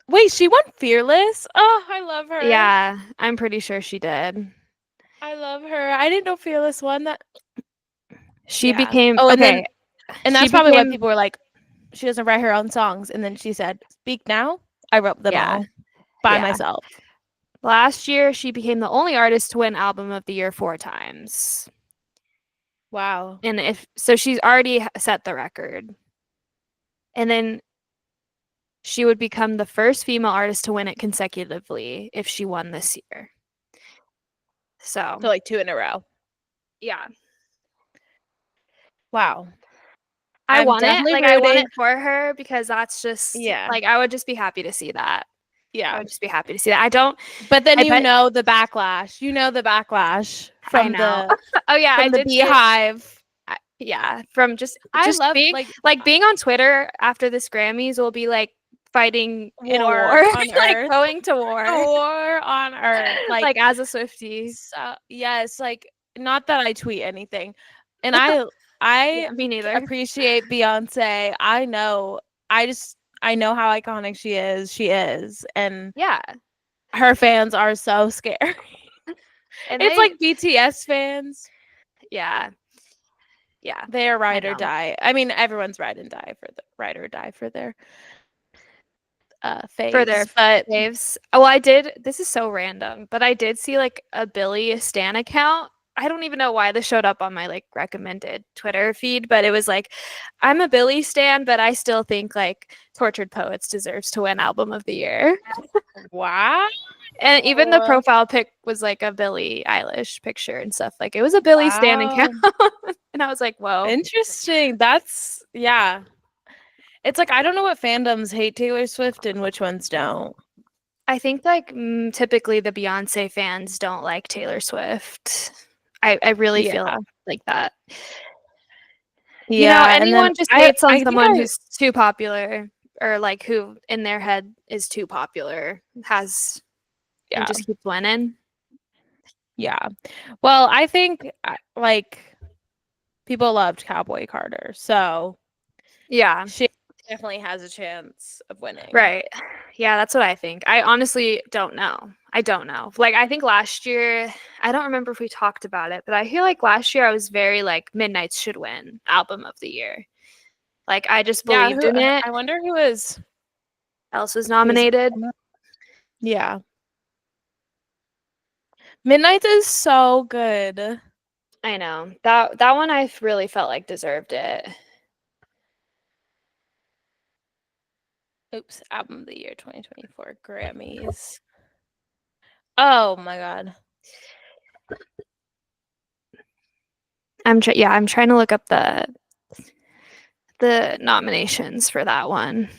Wait, she won Fearless? Oh, I love her. Yeah, I'm pretty sure she did. I love her. I didn't know Fearless won that. She became and that's probably why people were like, she doesn't write her own songs. And then she said, "Speak Now." I wrote them all by myself. Last year, she became the only artist to win Album of the Year 4 times. Wow. And she's already set the record. And then she would become the first female artist to win it consecutively if she won this year. So 2 in a row. Yeah. Wow. I want it. I want it for her because that's just I would just be happy to see that. Yeah. I would just be happy to see that. I don't. But then the backlash. The backlash from the I did Beehive. From just love being being on Twitter after this Grammys will be fighting in a war on Earth. Going to war. A war on Earth. As a Swiftie. So, yes, not that I tweet anything. And I me neither. appreciate Beyonce. I know how iconic she is. She is. And her fans are so scary. And it's like BTS fans. Yeah. They are ride or die. I mean, everyone's ride or die for their faves. For their faves. Oh, this is so random, but I did see a Billy Stan account. I don't even know why this showed up on my recommended Twitter feed, but it was I'm a Billy Stan, but I still think Tortured Poets deserves to win Album of the Year. Wow. And even the profile pic was a Billie Eilish picture and stuff. It was a Billy Stan account. And I was like, whoa. Interesting. That's it's I don't know what fandoms hate Taylor Swift and which ones don't. I think typically the Beyonce fans don't like Taylor Swift. I really feel like that. Yeah, anyone just hates on someone who's too popular or who in their head is too popular and just keeps winning. Yeah. Well, I think people loved Cowboy Carter, so she definitely has a chance of winning. Right. Yeah, that's what I think. I honestly don't know. I don't know. I think last year, I don't remember if we talked about it, but I feel last year I was very Midnights should win Album of the Year. I just believed in it. I wonder who else was nominated. Yeah. Midnights is so good. I know. That one I really felt deserved it. Oops, Album of the Year 2024 Grammys. Oh my god. I'm trying to look up the nominations for that one.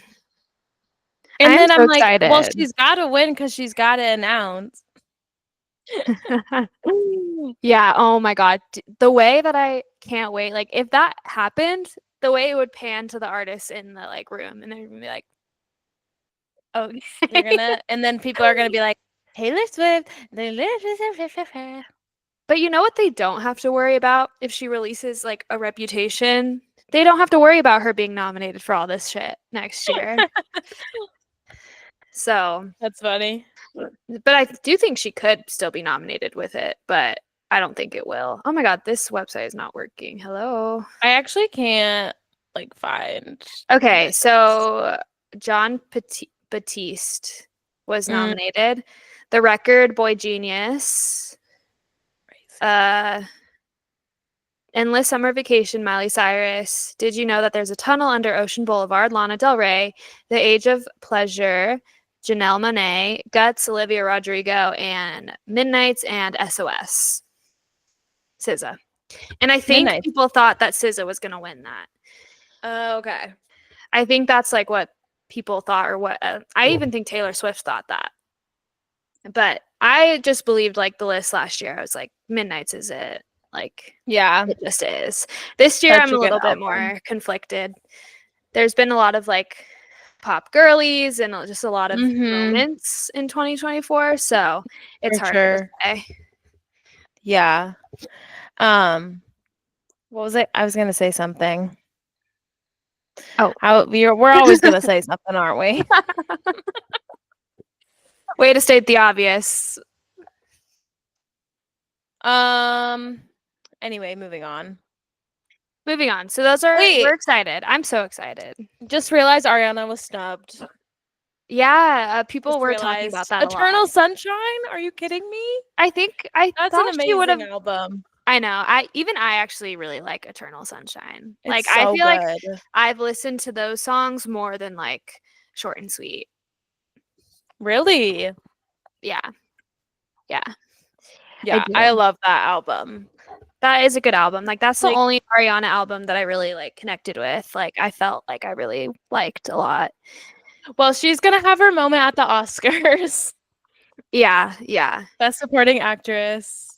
And then I'm excited. Well, she's got to win because she's got to announce. Yeah. Oh my god. The way that I can't wait. If that happened, the way it would pan to the artists in the room, and they'd be Okay. You're gonna, and then people are gonna be like, Taylor Swift. But you know what they don't have to worry about if she releases like a Reputation? They don't have to worry about her being nominated for all this shit next year. So, That's funny. but I do think she could still be nominated with it, but I don't think it will. Oh my God, this website is not working. Hello. I actually can't like find. Okay, this. so John Batiste was Mm, nominated. The Record, Boy Genius. crazy. Endless Summer Vacation, Miley Cyrus. Did you know that there's a tunnel under Ocean Boulevard, Lana Del Rey. The Age of Pleasure, Janelle Monáe. Guts, Olivia Rodrigo. And Midnights and SOS, SZA. And I think Midnight. people thought that SZA was going to win that. Okay. I think that's like what people thought, or what I even think Taylor Swift thought that. But I just believed like the list last year. I was like, Midnights is it. Like, Yeah. it just is. This year, Such I'm a a good little bit album. more conflicted. There's been a lot of like pop girlies and just a lot of moments in 2024. So it's For hard to sure. say. Yeah. What was it? I was gonna say something. Oh, We're always gonna say something, aren't we? way to state the obvious. Anyway, moving on. Moving on. So those are, Wait, we're excited. I'm so excited. just realized Ariana was snubbed. Yeah, people Just were talking realized about that a lot. Eternal Sunshine? Are you kidding me? I think I That's an thought she would have. amazing album. I know. I actually really like Eternal Sunshine. Like, It's I so feel like good. I've listened to those songs more than like Short and Sweet. Really? Yeah. Yeah. Yeah, I love that album. That is a good album. Like, that's the Like, only Ariana album that I really like connected with. Like, I felt like I really liked a lot. well, she's gonna have her moment at the Oscars. Yeah, yeah. Best Supporting Actress.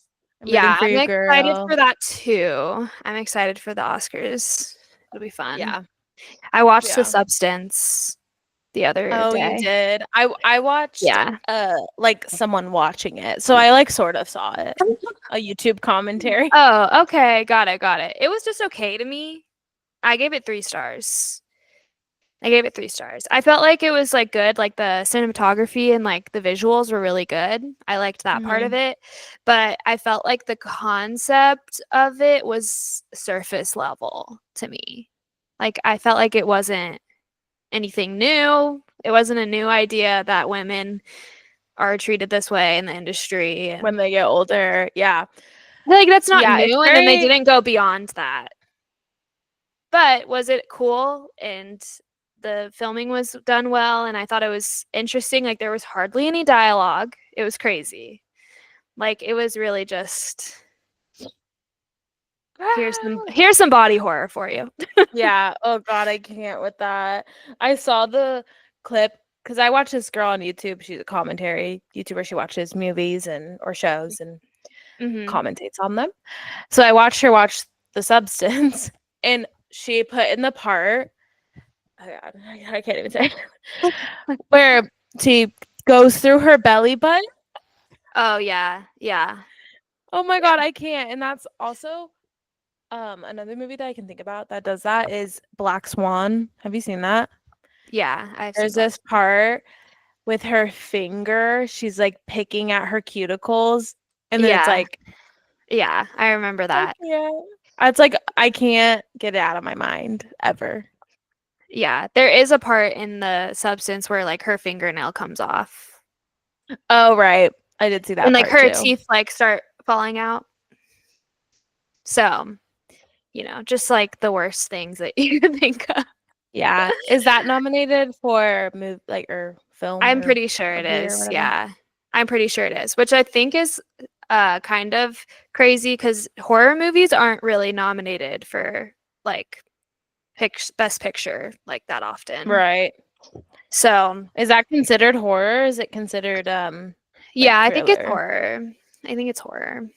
I'm rooting Yeah, for I'm you, excited girl. for that too. I'm excited for the Oscars. It'll be fun. Yeah. I watched The Yeah. Substance the other Oh, you day. did. I watched Yeah. like someone watching it. So I like sort of saw it. A YouTube commentary. Oh, okay. Got it. Got it. It was just okay to me. I gave it 3 stars. I gave it 3 stars. I felt like it was like good. Like the cinematography and like the visuals were really good. I liked that part of it. But I felt like the concept of it was surface level to me. Like, I felt like it wasn't anything new. It wasn't a new idea that women are treated this way in the industry. And When they get older. Yeah. I feel like that's not Yeah, it's new, and then they very didn't go beyond that. But was it cool? And the filming was done well, and I thought it was interesting. Like, there was hardly any dialogue. It was crazy. Like, it was really just here's some body horror for you. Yeah. Oh god, I can't with that. I saw the clip because I watch this girl on YouTube. She's a commentary YouTuber. She watches movies and or shows and commentates on them. So I watched her watch The Substance, and she put in the part. Oh god, I can't even say where she goes through her belly button. Oh yeah, yeah. Oh my god, I can't. And that's also another movie that I can think about that does that is Black Swan. Have you seen that? Yeah, I've There's seen this part with her finger, she's like picking at her cuticles, and then it's Yeah, like, yeah, I remember that. yeah, it's like I can't get it out of my mind ever. Yeah, there is a part in The Substance where like her fingernail comes off. Oh right, I did see that And like part her too. teeth like start falling out. So, just like the worst things that you can think of. Yeah, is that nominated for move like or film? I'm or pretty sure it of the year or is. whatever? Yeah. I'm pretty sure it is, which I think is kind of crazy because horror movies aren't really nominated for like best picture like that often. Right. So, Is that considered horror? Is it considered yeah, like I think it's thriller? horror. I think it's horror.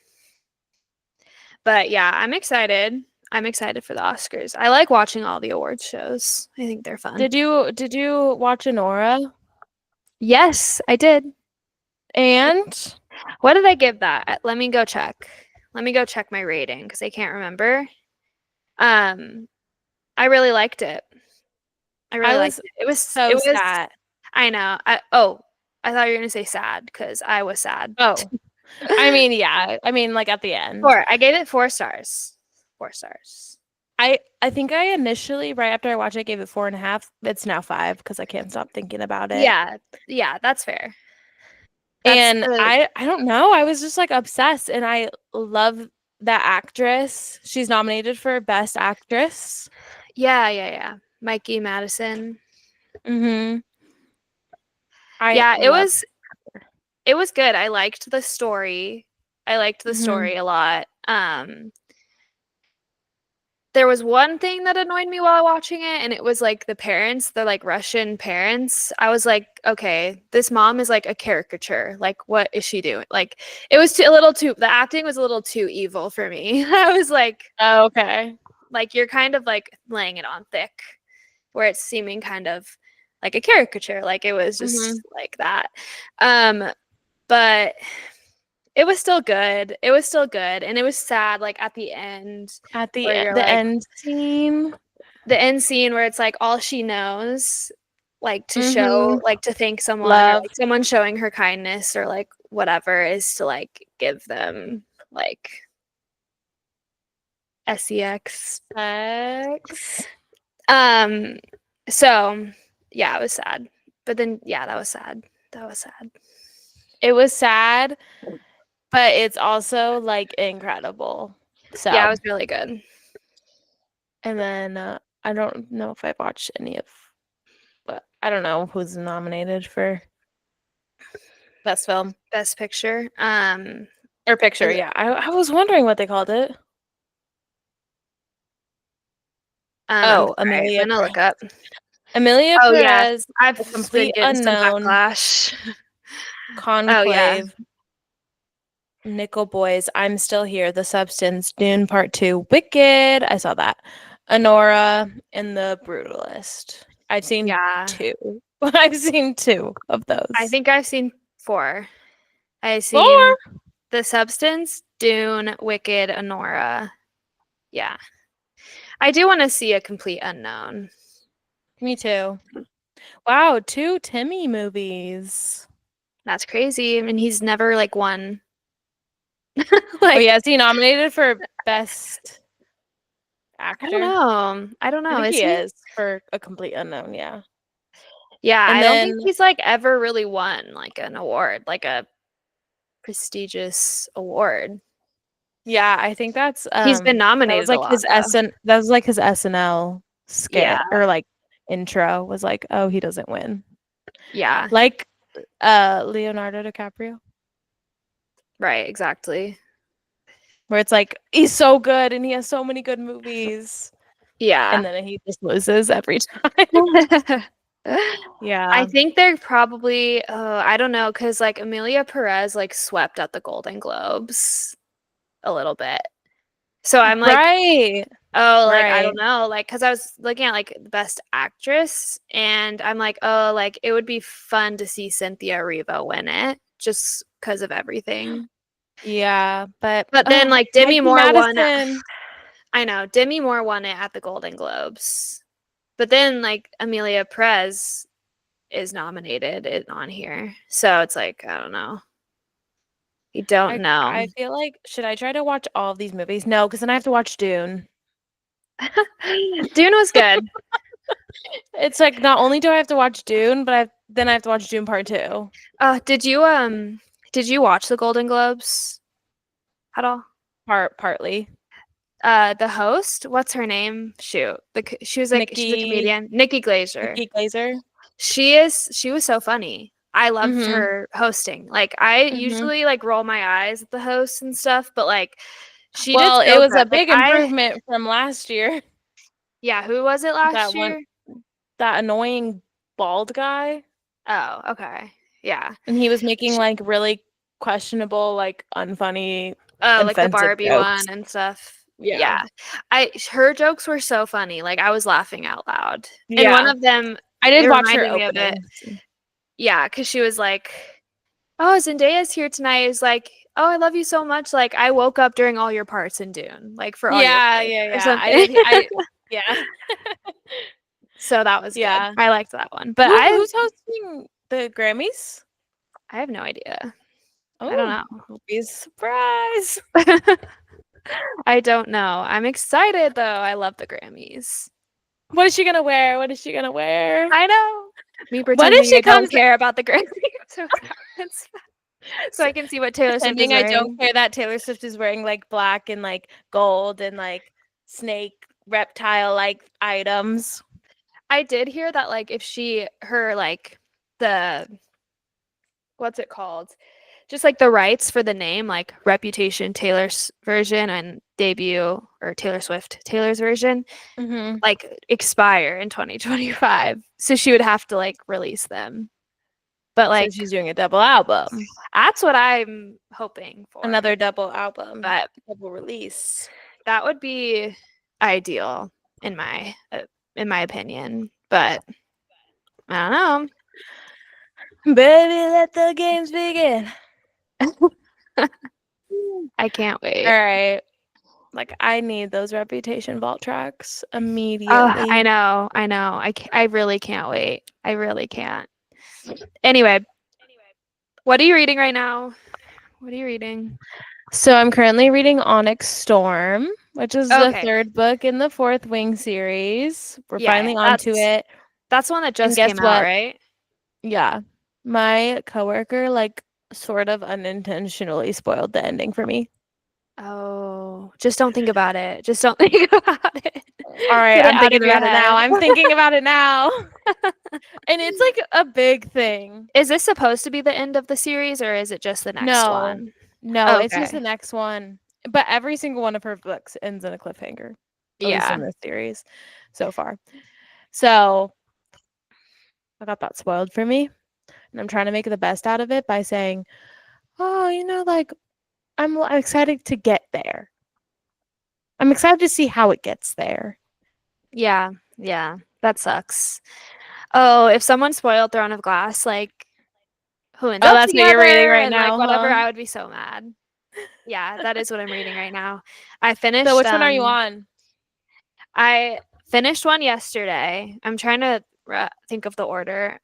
But yeah, I'm excited. I'm excited for the Oscars. I like watching all the awards shows. I think they're fun. Did you watch Anora? Yes, I did. And What did I give that? Let me go check. Let me go check my rating because I can't remember. Um, I really liked it. I really I liked was it. It so was sad. I know. I thought you were gonna say sad because I was sad. Oh, I mean, yeah. I mean, like at the end. 4. I gave it 4 stars. 4 stars. I think I initially, right after I watched it, gave it 4.5. It's now 5 because I can't stop thinking about it. Yeah, yeah, that's fair. That's And I don't know. I was just like obsessed, and I love that actress. She's nominated for Best Actress. yeah. Mikey Madison. Mm-hmm. I Yeah, love her. it was good. I liked the story. I liked the Mm-hmm. story a lot. There was one thing that annoyed me while watching it, and it was like the parents, the like Russian parents. I was like, okay, this mom is like a caricature. Like, what is she doing? Like, it was a little too, the acting was a little too evil for me. I was Oh, okay. like, you're kind of like laying it on thick, where it's seeming kind of like a caricature. Like, it was Mm-hmm. just like that. But it was still good. It was still good. And it was sad, like at the end, At where you're the like, end scene. the end scene where it's like all she knows, like to Mm-hmm. show, like to thank someone or Love like someone showing her kindness or like whatever is to like give them like sex. sex. Um, so yeah, it was sad. But then yeah, that was sad. That was sad. It was sad, but it's also like incredible. Yeah, it So, was really good. and then I don't know if I've watched any of, but I don't know who's nominated for best film Best picture. or picture. Is it, Yeah, I was wondering what they called it. I'm Oh, sorry. I'm gonna look up. Amelia Oh yeah, Perez, I've A been Complete getting some Unknown, backlash. Oh yeah, Conclave, Nickel Boys, I'm Still Here, The Substance, Dune Part 2, Wicked, I saw that, Honora, and The Brutalist. I've seen yeah. 2. I've seen 2 of I those. think I've seen 4. I've 4? seen The Substance, Dune, Wicked, Honora. Yeah. I do want to see A Complete Unknown. Me too. Wow, 2 Timmy movies. That's crazy. I mean, he's never like won. Oh Like, yeah, is he nominated for Best I don't Actor? know. I don't I know. think Is he he? is for A Complete Unknown, yeah. Yeah, And I don't then think he's like ever really won like an award, like a prestigious award. yeah, I think that's He's been that was nominated a like lot his though. that was like his SNL Yeah. skit or like intro was like, oh, he doesn't win. Yeah. Like Leonardo DiCaprio, Right, exactly. where it's like he's so good and he has so many good movies Yeah. and then he just loses every time. I Yeah. think they're probably I don't know cuz like Amelia Perez like swept at the Golden Globes a little bit. So I'm like, Right. oh, like I Right. don't know, like cuz I was looking at like the best actress and I'm like, oh, like it would be fun to see Cynthia Erivo win it just cuz of everything. Yeah, but But then like Demi Mikey Moore won. Madison. I know, Demi Moore won it at the Golden Globes. But then like Amelia Perez is nominated on here. So it's like, I don't know. You don't know. I feel like should I try to watch all of these movies? No, because then I have to watch Dune. Dune was good. It's like not only do I have to watch Dune, but then I have to watch Dune Part 2. Did you watch the Golden Globes at all? Partly. The host, what's her name? Shoot. She's a Nikki comedian. Nikki Glazer. Nikki Glazer. She was so funny. I loved Mhm. her hosting. Like I Mhm. usually like roll my eyes at the hosts and stuff, but like she did Well, it so was a good. Like big improvement from last year. yeah, who was it last That one year? that annoying bald guy, Oh, okay. Yeah. and he was making Sh like really questionable, like unfunny, Oh, like the offensive Barbie jokes. one and stuff. Yeah. Yeah. I Her jokes were so funny. Like I was laughing out loud. And one Yeah. of them, I it did watch her reminded me of it. opening. Yeah, because she was like, "Oh, Zendaya's here tonight." Is like, "Oh, I love you so much. Like, I woke up during all your parts in Dune, like for all your Yeah, parts yeah, or yeah. I something." did. Yeah, So that was good. yeah. I liked that one, but Who's hosting the Grammys? I have no idea. I don't Oh, know. will be a surprise. I don't know. I'm excited though. I love the Grammys. What is she gonna wear? What is she gonna wear? I know. Me What if pretending she I don't comes care about the Grammys. So I can see what Taylor Swift is pretending I don't wearing. care that Taylor Swift is wearing like black and like gold and like snake reptile like items? I did hear that like if her like the what's it called? Just like the rights for the name, like Reputation Taylor's version and debut or Taylor Swift Taylor's version, Mm-hmm. like expire in 2025. So she would have to like release them. But So like she's doing a double album, that's what I'm hoping for. another double album, But double release. that would be ideal in my opinion. But I don't Baby, let the games begin. know. I can't All wait. right. Like I need those Reputation vault tracks Oh, immediately. I know. I really can't wait. I really can't. Anyway, what are you reading right now? What are you reading? So I'm currently reading Onyx Storm, which is the Okay. third book in the fourth Wing series. We're Yeah, finally onto it. that's one that And just guess came out, what? right? Yeah. My coworker like sort of unintentionally spoiled the ending for me. Oh, just don't think about it. Just don't think about it. All right, Get it I'm out of thinking your about it now. head. I'm thinking about it now. And it's like a big thing. Is this supposed to be the end of the series or is it just the next No. one? No, it's just the Okay. next one. But every single one of her books ends in a cliffhanger, at least Yeah. in this series so far. So I got that spoiled for me. And I'm trying to make the best out of it by saying, oh, like I'm excited to get there. I'm excited to see how it gets there. Yeah. Yeah. That sucks. Oh, if someone spoiled Throne of Glass, like who ends Oh, up that's what you're reading together right and like now, whatever, huh? I would be so mad. Yeah, that is what I'm reading right now. I So finished which one are you on? I finished one yesterday. I'm trying to think of the order.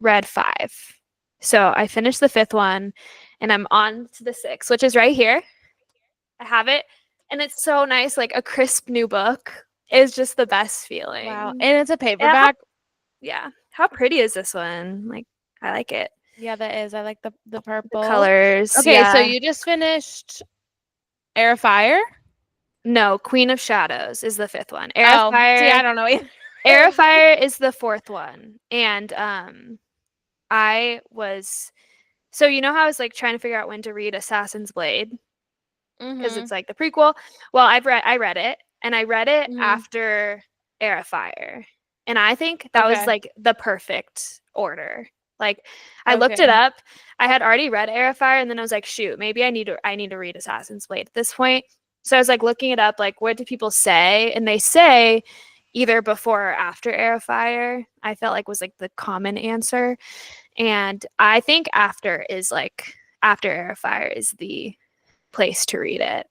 Read 5. So I finished the 5th one and I'm on to the 6th, which is right here. I have it and it's so nice. Like a crisp new book is just the best Wow. feeling. And it's a Yeah. paperback. Yeah. How pretty is this one? Like I like it. Yeah, that is. I like the The purple. colors. Okay, so Yeah. you just finished Air of Fire? No, Queen of Shadows is the 5th one. Heir of Oh, see, I Fire. don't know either. Heir of Fire is the 4th one. And I was so you know how I was like trying to figure out when to read Assassin's Blade because Mm-hmm. it's like the prequel. Well, I read it and I read it Mm-hmm. after Heir of Fire. And I think that was Okay. like the perfect order. Like I looked it Okay. up. I had already read Heir of Fire and then I was like, shoot, maybe I need to read Assassin's Blade at this point. So I was like looking it up, like what do people say? And they say either before or after Heir of Fire. I felt like was like the common answer. And I think after Heir of Fire is the place to read it.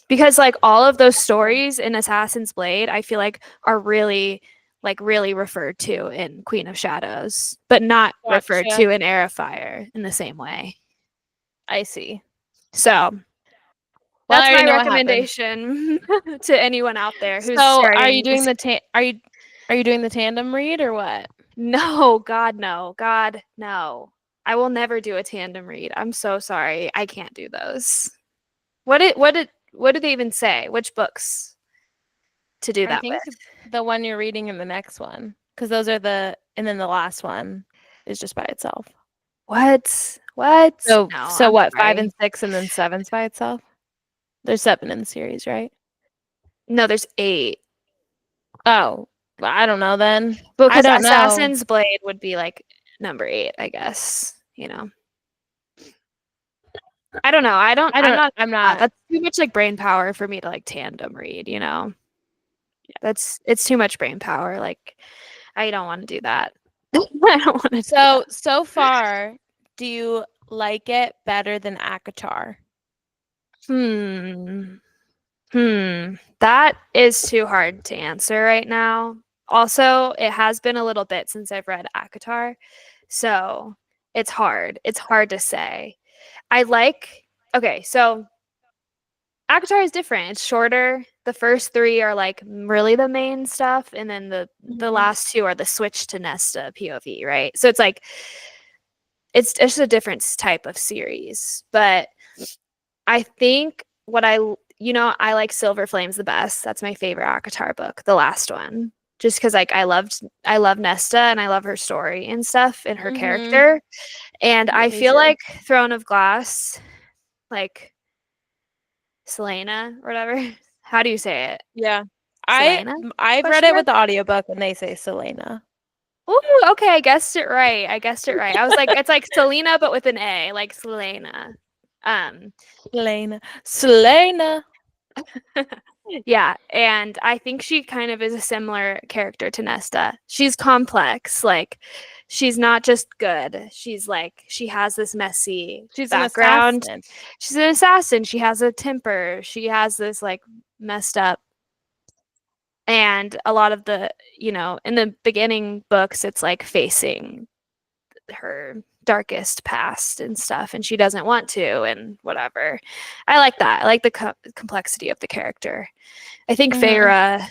Because like all of those stories in Assassin's Blade, I feel like are really referred to in Queen of Shadows, but not referred Gotcha. to in Heir of Fire in the same way. I see. So Well, I that's already my know what happens. recommendation to anyone out there who's So, are you starting doing are you doing the tandem read or what? No, God, no. God, no. I will never do a tandem read. I'm so sorry. I can't do those. What did they even say? Which books to do I that think with? the one you're reading in the next one, because those are and then the last one is just by itself. What? What? So, No, so I'm what? 5 sorry. and 6, and then 7's by itself. There's 7 in the series, right? No, there's 8. Oh, I don't know then. I Because don't know. Assassin's Blade would be like number 8, I guess. You know. I don't know. I'm not I'm not. that's too much like brain power for me to like tandem read, you know. It's too much brain power. Like I don't want to do that. I don't want to do that. So far, do you like it better than Akatar? Hmm. That is too hard to answer right now. Also, it has been a little bit since I've read Akatar, so it's hard. It's hard to say. I like, okay, so Akatar is different. It's shorter. The first three are like really the main stuff, and then the Mhm. last two are the switch to Nesta POV, right? So it's like it's just a different type of series. But I think I like Silver Flames the best. That's my favorite Akatar book, the last one. Just because like I love Nesta and I love her story and stuff and her Mhm. character. And Yeah, I me feel too. like Throne of Glass, like Selena or whatever. How do you say it? Yeah. Selena? I've read Question it mark? with the audiobook and they say Selena. Ooh, okay, I guessed it right. I guessed it right. I was like, it's like Selena, but with an A, like Selena. Um, Selena. Selena. yeah, and I think she kind of is a similar character to Nesta. She's complex, like she's not just good. She's like she has this messy She's an background. assassin. She's an assassin. She has a temper. She has this like messed up and a lot of in the beginning books it's like facing her darkest past and stuff and she doesn't want to and whatever. I like that. I like the complexity of the character. I think Mhm. Feyre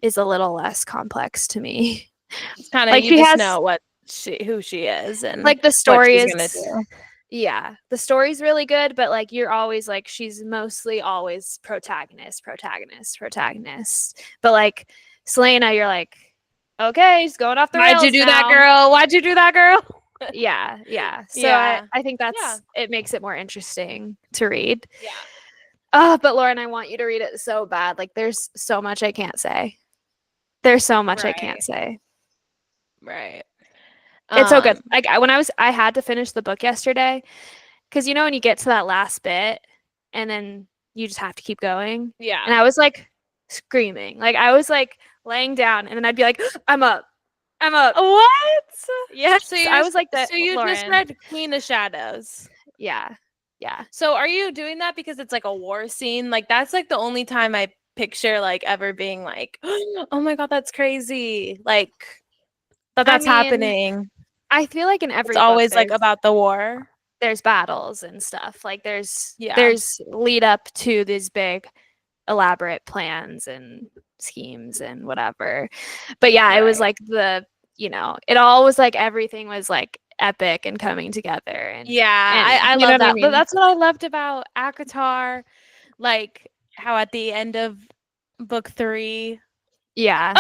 is a little less complex to me. It's kind of Like you she just has know who she is and like the what story she's is gonna do. yeah, the story's really good, but like you're always like she's mostly always protagonist. But like Selena, you're like, okay, she's going off the Why'd you rails do that, now. girl? Why'd you do that, girl? Yeah. So Yeah. I think Yeah. it makes it more interesting to read. Yeah. Oh, but Lauren, I want you to read it so bad. Like there's so much I can't say. There's so much I can't Right. say. Right. It's so good. Um, Like I had to finish the book yesterday because when you get to that last bit and then you just have to keep going. yeah. And I was like screaming. Like I was like laying down and then I'd be like, I'm up. I'm up. What? Yes. I was like that, So you just Lauren. read Queen of Shadows. Yeah. Yeah. So are you doing that because it's like a war scene? Like that's like the only time I picture like ever being like, oh my God, that's crazy. Like I that's mean, happening. I feel like in It's every book always like about the war. there's battles and stuff. Like Yeah. there's lead up to these big elaborate plans and schemes and whatever. But yeah, it was Right. like it all was like everything was like epic and coming together Yeah, and I you know love what I that. But mean? that's what I loved about Akatar. Like how at the end of book 3, Yeah.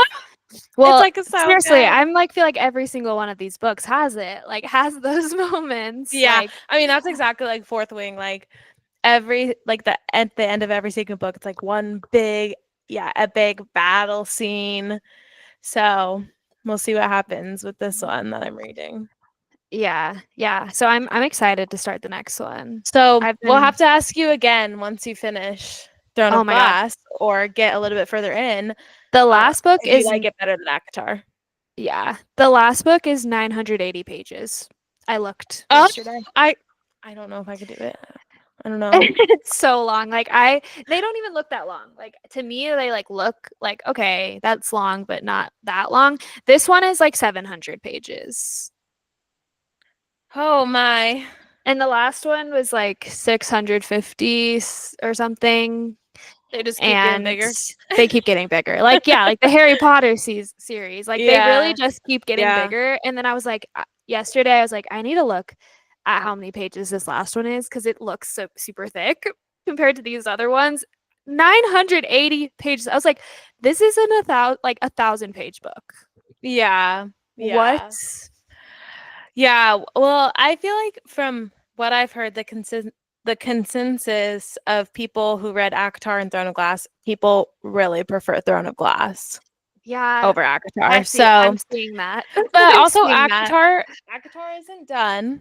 it's Well, like so seriously, good. I'm like feel like every single one of these books has it. Like has those moments. Yeah, Like I mean that's exactly like Fourth Wing. Like every like the at the end of every single book, it's like one big, yeah, epic battle scene. So we'll see what happens with this one that I'm reading. yeah. Yeah. So I'm excited to start the next one. So I've we'll been have to ask you again once you finish Throne Oh of my god. Glass or get a little bit further in. The last book If you is like it better than Akatar. Yeah. The last book is 980 pages. I looked Uh, yesterday. I I don't know if I could do it. I don't know. It's so long. They don't even look that long. Like to me, they like look like, okay, that's long, but not that long. This one is like 700 pages. Oh my. And the last one was like 650 or something. They just keep getting And bigger. they keep getting bigger. Like, yeah, like the Harry Potter series. Like they really Yeah. just keep getting Yeah. bigger. And then I was like, yesterday, I was like, I need to look at how many pages this last one is because it looks so super thick compared to these other ones. 980 pages. I was like, this isn't a 1,000 page book. Yeah. What? Yeah. Yeah. Well, I feel like from what I've heard, the consensus of people who read Akatar and Throne of Glass, people really prefer Throne of Glass Yeah, over Akatar. I'm So, seeing that. but I'm also seeing that. Akatar isn't done. You've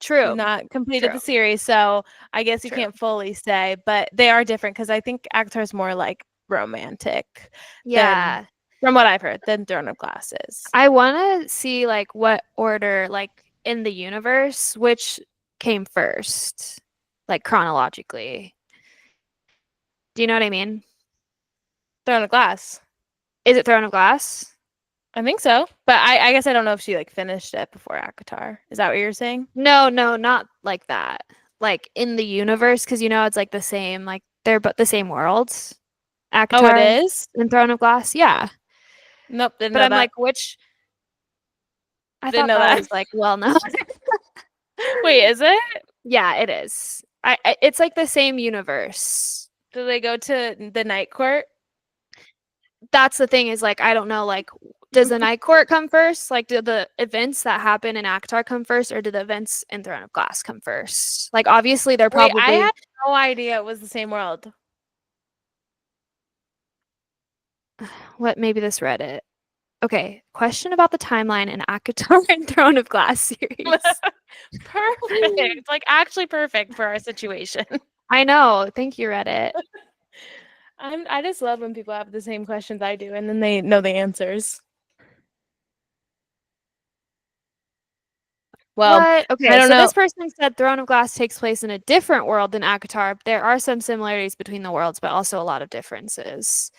True. not completed True. the series, so I guess you True. can't fully say, but they are different because I think Akatar is more like romantic than Yeah. From what I've heard, the Throne of Glass is. I want to see like what order, like in the universe, which came first, like chronologically. Do you know what I mean? Throne of Glass. Is it Throne of Glass? I think so. But I guess I don't know if she like finished it before ACOTAR. Is that what you're saying? No, no, not like that. Like in the universe, because it's like the same, like they're but the same worlds. Oh, it ACOTAR is? and Throne of Glass, yeah. Nope, didn't But know I'm that. like, which I Didn't thought know that that. was like well known. Wait, is it? Yeah, it is. It's like the same universe. Do they go to the night court? That's the thing is like I don't know like does the Night Court come first? Like do the events that happen in ACOTAR come first or do the events in Throne of Glass come first? Like obviously they're Wait, I probably had no idea it was the same world. what maybe this Reddit. Okay, question about the timeline in ACOTAR and Throne of Glass series. Perfect. Like actually perfect for our situation. I know. Thank you, Reddit. I just love when people have the same questions I do and then they know the answers. Well, What? I Okay, don't so know. this person said Throne of Glass takes place in a different world than ACOTAR. There are some similarities between the worlds, but also a lot of differences.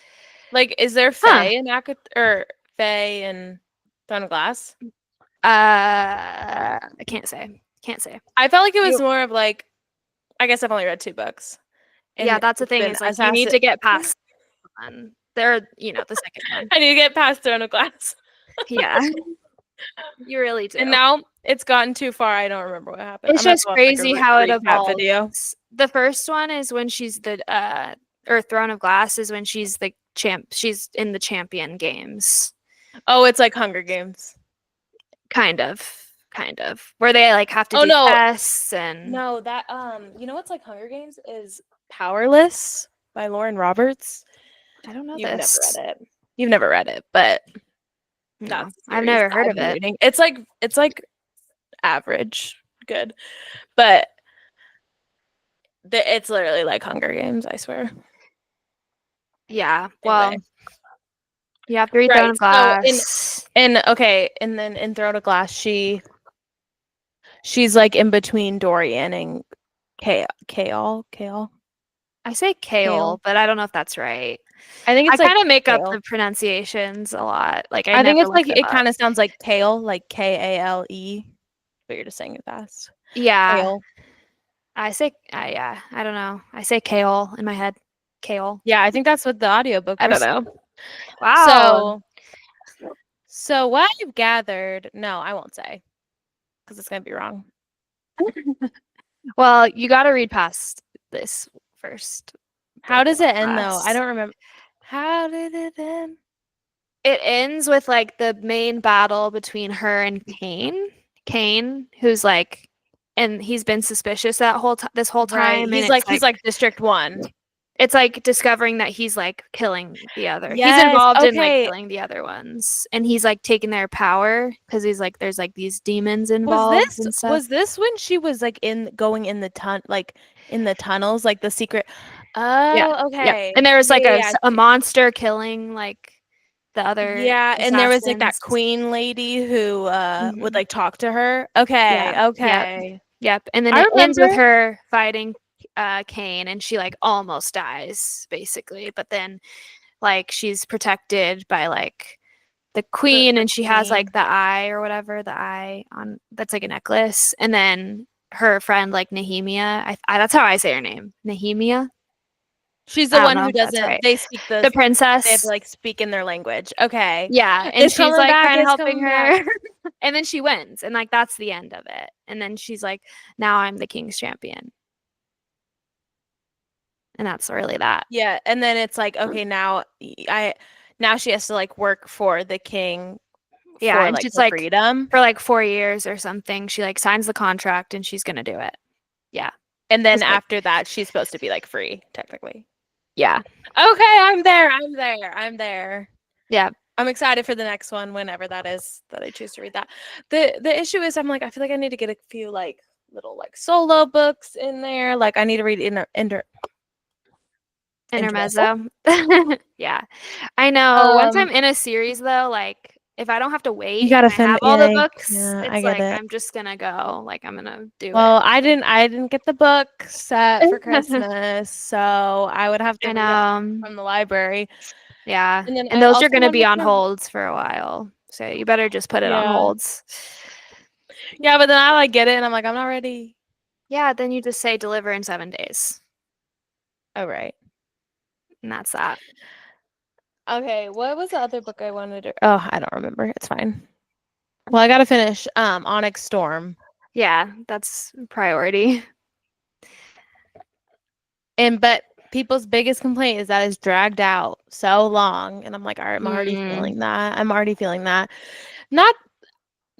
Like, is there Huh. Fae in ACOTAR or Fae in Throne of Glass? I can't say. Can't say. I felt like it was You, more of like I guess I've only read 2 books. yeah, And that's the it's thing been is like you need assassin to get past one. They're, the second one. I need to get past Throne of Glass. Yeah, you really do. And now it's gotten too far. I don't remember what happened. It's I'm gonna have just to watch like a crazy how it recap video. evolves. The first one is when she's the or Throne of Glass is when she's the champ. She's in the champion games. Oh, it's like Hunger Games. Kind of, where they like have to Oh do no, tests and no, that you know what's like Hunger Games is Powerless by Lauren Roberts. I don't know You've never this. read it. You've never read it, but No, that's the I've series never that heard I've of been it. reading. It's like average, good, but it's literally like Hunger Games. I swear. Yeah, well, Anyway, you have to read Throne right. of So Glass. okay, and then in Throne of Glass, she's like in between Dorian and Kale. I say Kale. kale, but I don't know if that's right. I think I it's like kind of make up Kale. the pronunciations a lot. Like I I think never it's look like them it up. kind of sounds like kale, like Kale, but you're just saying it fast. Yeah, Kale. I say, yeah, I don't know. I say kale in my head. Kale. Yeah, I think that's what the audiobook I don't was. know. Wow. So, so what I've gathered, no, I won't say because it's gonna be wrong. Well, you got to read past this first. How does Throne it of end though? I Glass. don't remember. How did it end? It ends with like the main battle between her and Kane. Kane, who's like, and he's been suspicious that this whole Right. time, and He's like District 1. it's like discovering that he's like killing the other. He's Yes. involved in like Okay. killing the other ones, and he's like taking their power because he's like there's like these demons Was involved this and stuff. was this when she was like going in the in the tunnels, like the secret? Yeah. Oh, Yep. okay. And there was Yeah, like yeah, a, yeah. a monster killing like the other Yeah, and there was like that assassins. queen lady who would Mhm. like talk to her. Okay, Yeah. Yep. okay. Yep. And then I it ends with remember. her fighting Kane and she like almost dies basically, but then like she's protected by like the queen The and she has like queen. the eye or whatever, the eye on that's like a necklace. And then her friend like Nehemia, that's how I say her name. Nehemia. She's the I don't one know who if that's doesn't right. they speak The they have to princess. like speak in their language. Okay. Yeah, and It's she's coming like back, kind of it's helping coming back. her. And then she wins and like that's the end of it. And then she's like now I'm the king's champion. And that's really that. Yeah, and then it's like, okay, now she has to like work for the king Yeah, for and like she's her like freedom. for like 4 years or something, she like signs the contract and she's gonna do it. Yeah. And then It's like after that, she's supposed to be like free, technically. yeah. Okay, I'm there. I'm there. Yeah. I'm excited for the next one, whenever that is that I choose to read that. The issue is I'm like, I feel like I need to get a few like little like solo books in there. Like I need to read intermezzo. Intermezzo. Yeah. I know. Once I'm Um, in a series though, like if I don't have to you wait and gotta I have all the yeah, books, yeah, I it's get like it. I'm just gonna go. Like I'm gonna do it. Well, I didn't get the book set for Christmas, so I would have to I read it know. from the library. Yeah. And then And I those are also gonna be wanted on to, holds for a while. So you better just put it on yeah. holds. Yeah, but then I like get it and I'm like, I'm not ready. Yeah, then you just say deliver in 7 days. Oh, right. And that's that. Okay, what was the other book I wanted to Oh, I don't remember. It's fine. Well, I gotta finish Onyx Storm. Yeah, that's priority. But people's biggest complaint is that it's dragged out so long. And I'm like, all right, I'm already Mm, feeling that. I'm already feeling that. Not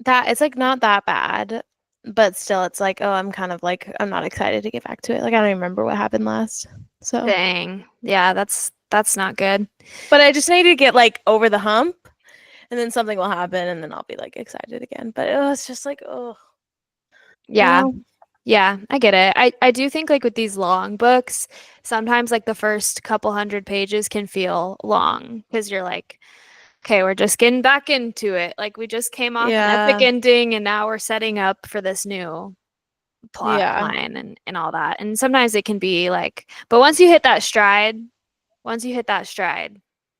that it's like not that bad, but still it's like, oh, I'm kind of like I'm not excited to get back to it. Like I don't even remember what happened last. So dang. Yeah, that's not good. but I just need to get like over the hump and then something will happen and then I'll be like excited again. But it's just like, oh, you Yeah. know? Yeah, I get it. I do think like with these long books, sometimes like the first couple hundred pages can feel long because you're like, okay, we're just getting back into it. Like we just came off an epic Yeah. ending and now we're setting up for this new plot Yeah. line and all that. And sometimes it can be like, but once you hit that stride,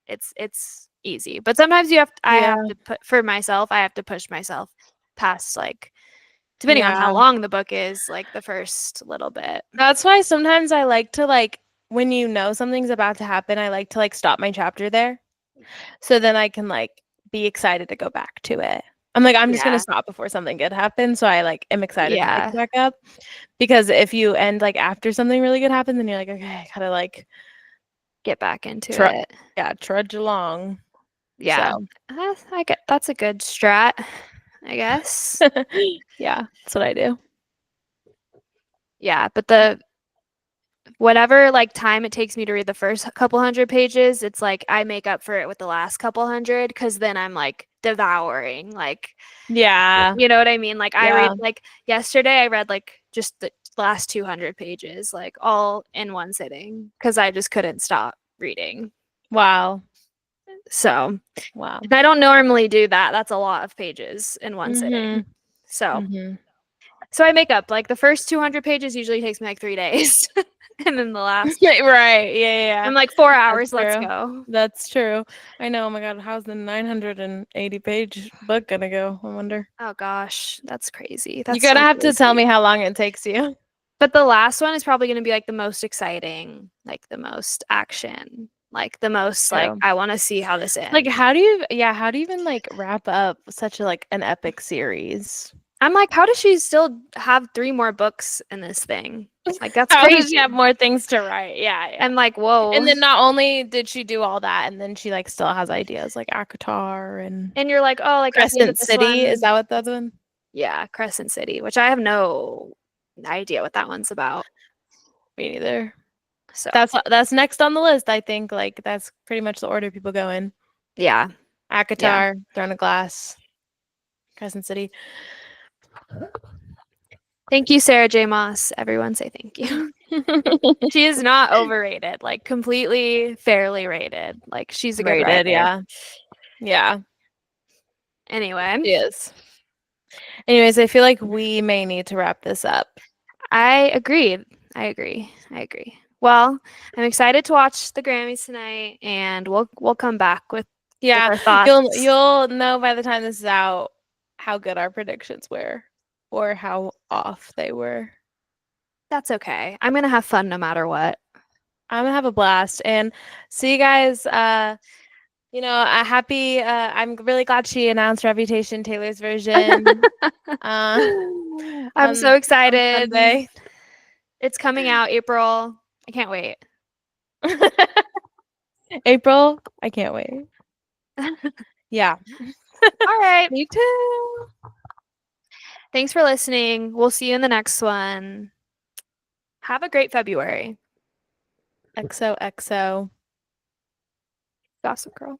it's easy. But sometimes I Yeah. have to put for myself, I have to push myself past like depending on how Yeah. long the book is, like the first little bit. That's why sometimes I like to like when you know something's about to happen, I like to like stop my chapter there. So then I can like be excited to go back to it. I'm like, I'm just gonna Yeah. stop before something good happens. So I like am excited to pick it Yeah. back up. Because if you end like after something really good happens, then you're like, okay, I gotta like Get back into tr it. yeah, trudge along. Yeah. So I get that's a good strat, I guess. yeah, that's what I do. Yeah, but the whatever like time it takes me to read the first couple hundred pages, it's like I make up for it with the last couple hundred because then I'm like devouring. Like, Yeah. you know what I mean? Like I read Yeah. like yesterday I read like just the last 200 pages, like all in one sitting because I just couldn't stop reading. Wow. So, Wow. and I don't normally do that. That's a lot of pages in one sitting. Mhm. So, Mhm. so I make up like the first 200 pages usually takes me like 3 days. And then the last, Right. Yeah, yeah. I'm like 4 hours, That's let's true. go. That's true. I know. Oh my God, how's the 980-page book gonna go? I wonder. Oh gosh, that's crazy. You're That's gonna so have to tell crazy. me how long it takes you. But the last one is probably going to be like the most exciting, like the most action, like the most like True. I want to see how this Like, ends. how do you even like wrap up such a like an epic series? I'm like, how does she still have 3 more books in this thing? Like that's How does she have crazy. more things to write? Yeah, yeah. I'm like, whoa. And then not only did she do all that, and then she like still has ideas like Akatar and And you're like, oh, like at the end of Crescent this City. Is one, that what that's one? yeah, Crescent City, which I have no idea what that one's about. Me neither. So, That's next on the list. I think like that's pretty much the order people go in. yeah, yeah. Akatar, Throne of Glass, Crescent City. Thank you, Sarah J. Moss. Everyone say thank you. She is not overrated, like completely fairly rated. Like she's a good Rated, writer. yeah. Yeah, Anyway, she is. Anyways, I feel like we may need to wrap this up. I agree. I agree. I agree. Well, I'm excited to watch the Grammys tonight, and we'll come back with Yeah, our you'll thoughts. you'll know by the time this is out how good our predictions were or how off they were. That's okay. I'm gonna have fun no matter what. I'm gonna have a blast and see you guys. A happy. I'm really glad she announced Reputation, Taylor's version. Uh, I'm so on excited. Sunday. It's coming out April. I can't wait. April. I can't wait. Yeah. All right. Me too. Thanks for listening. We'll see you in the next one. Have a great February. XOXO. Gossip Girl.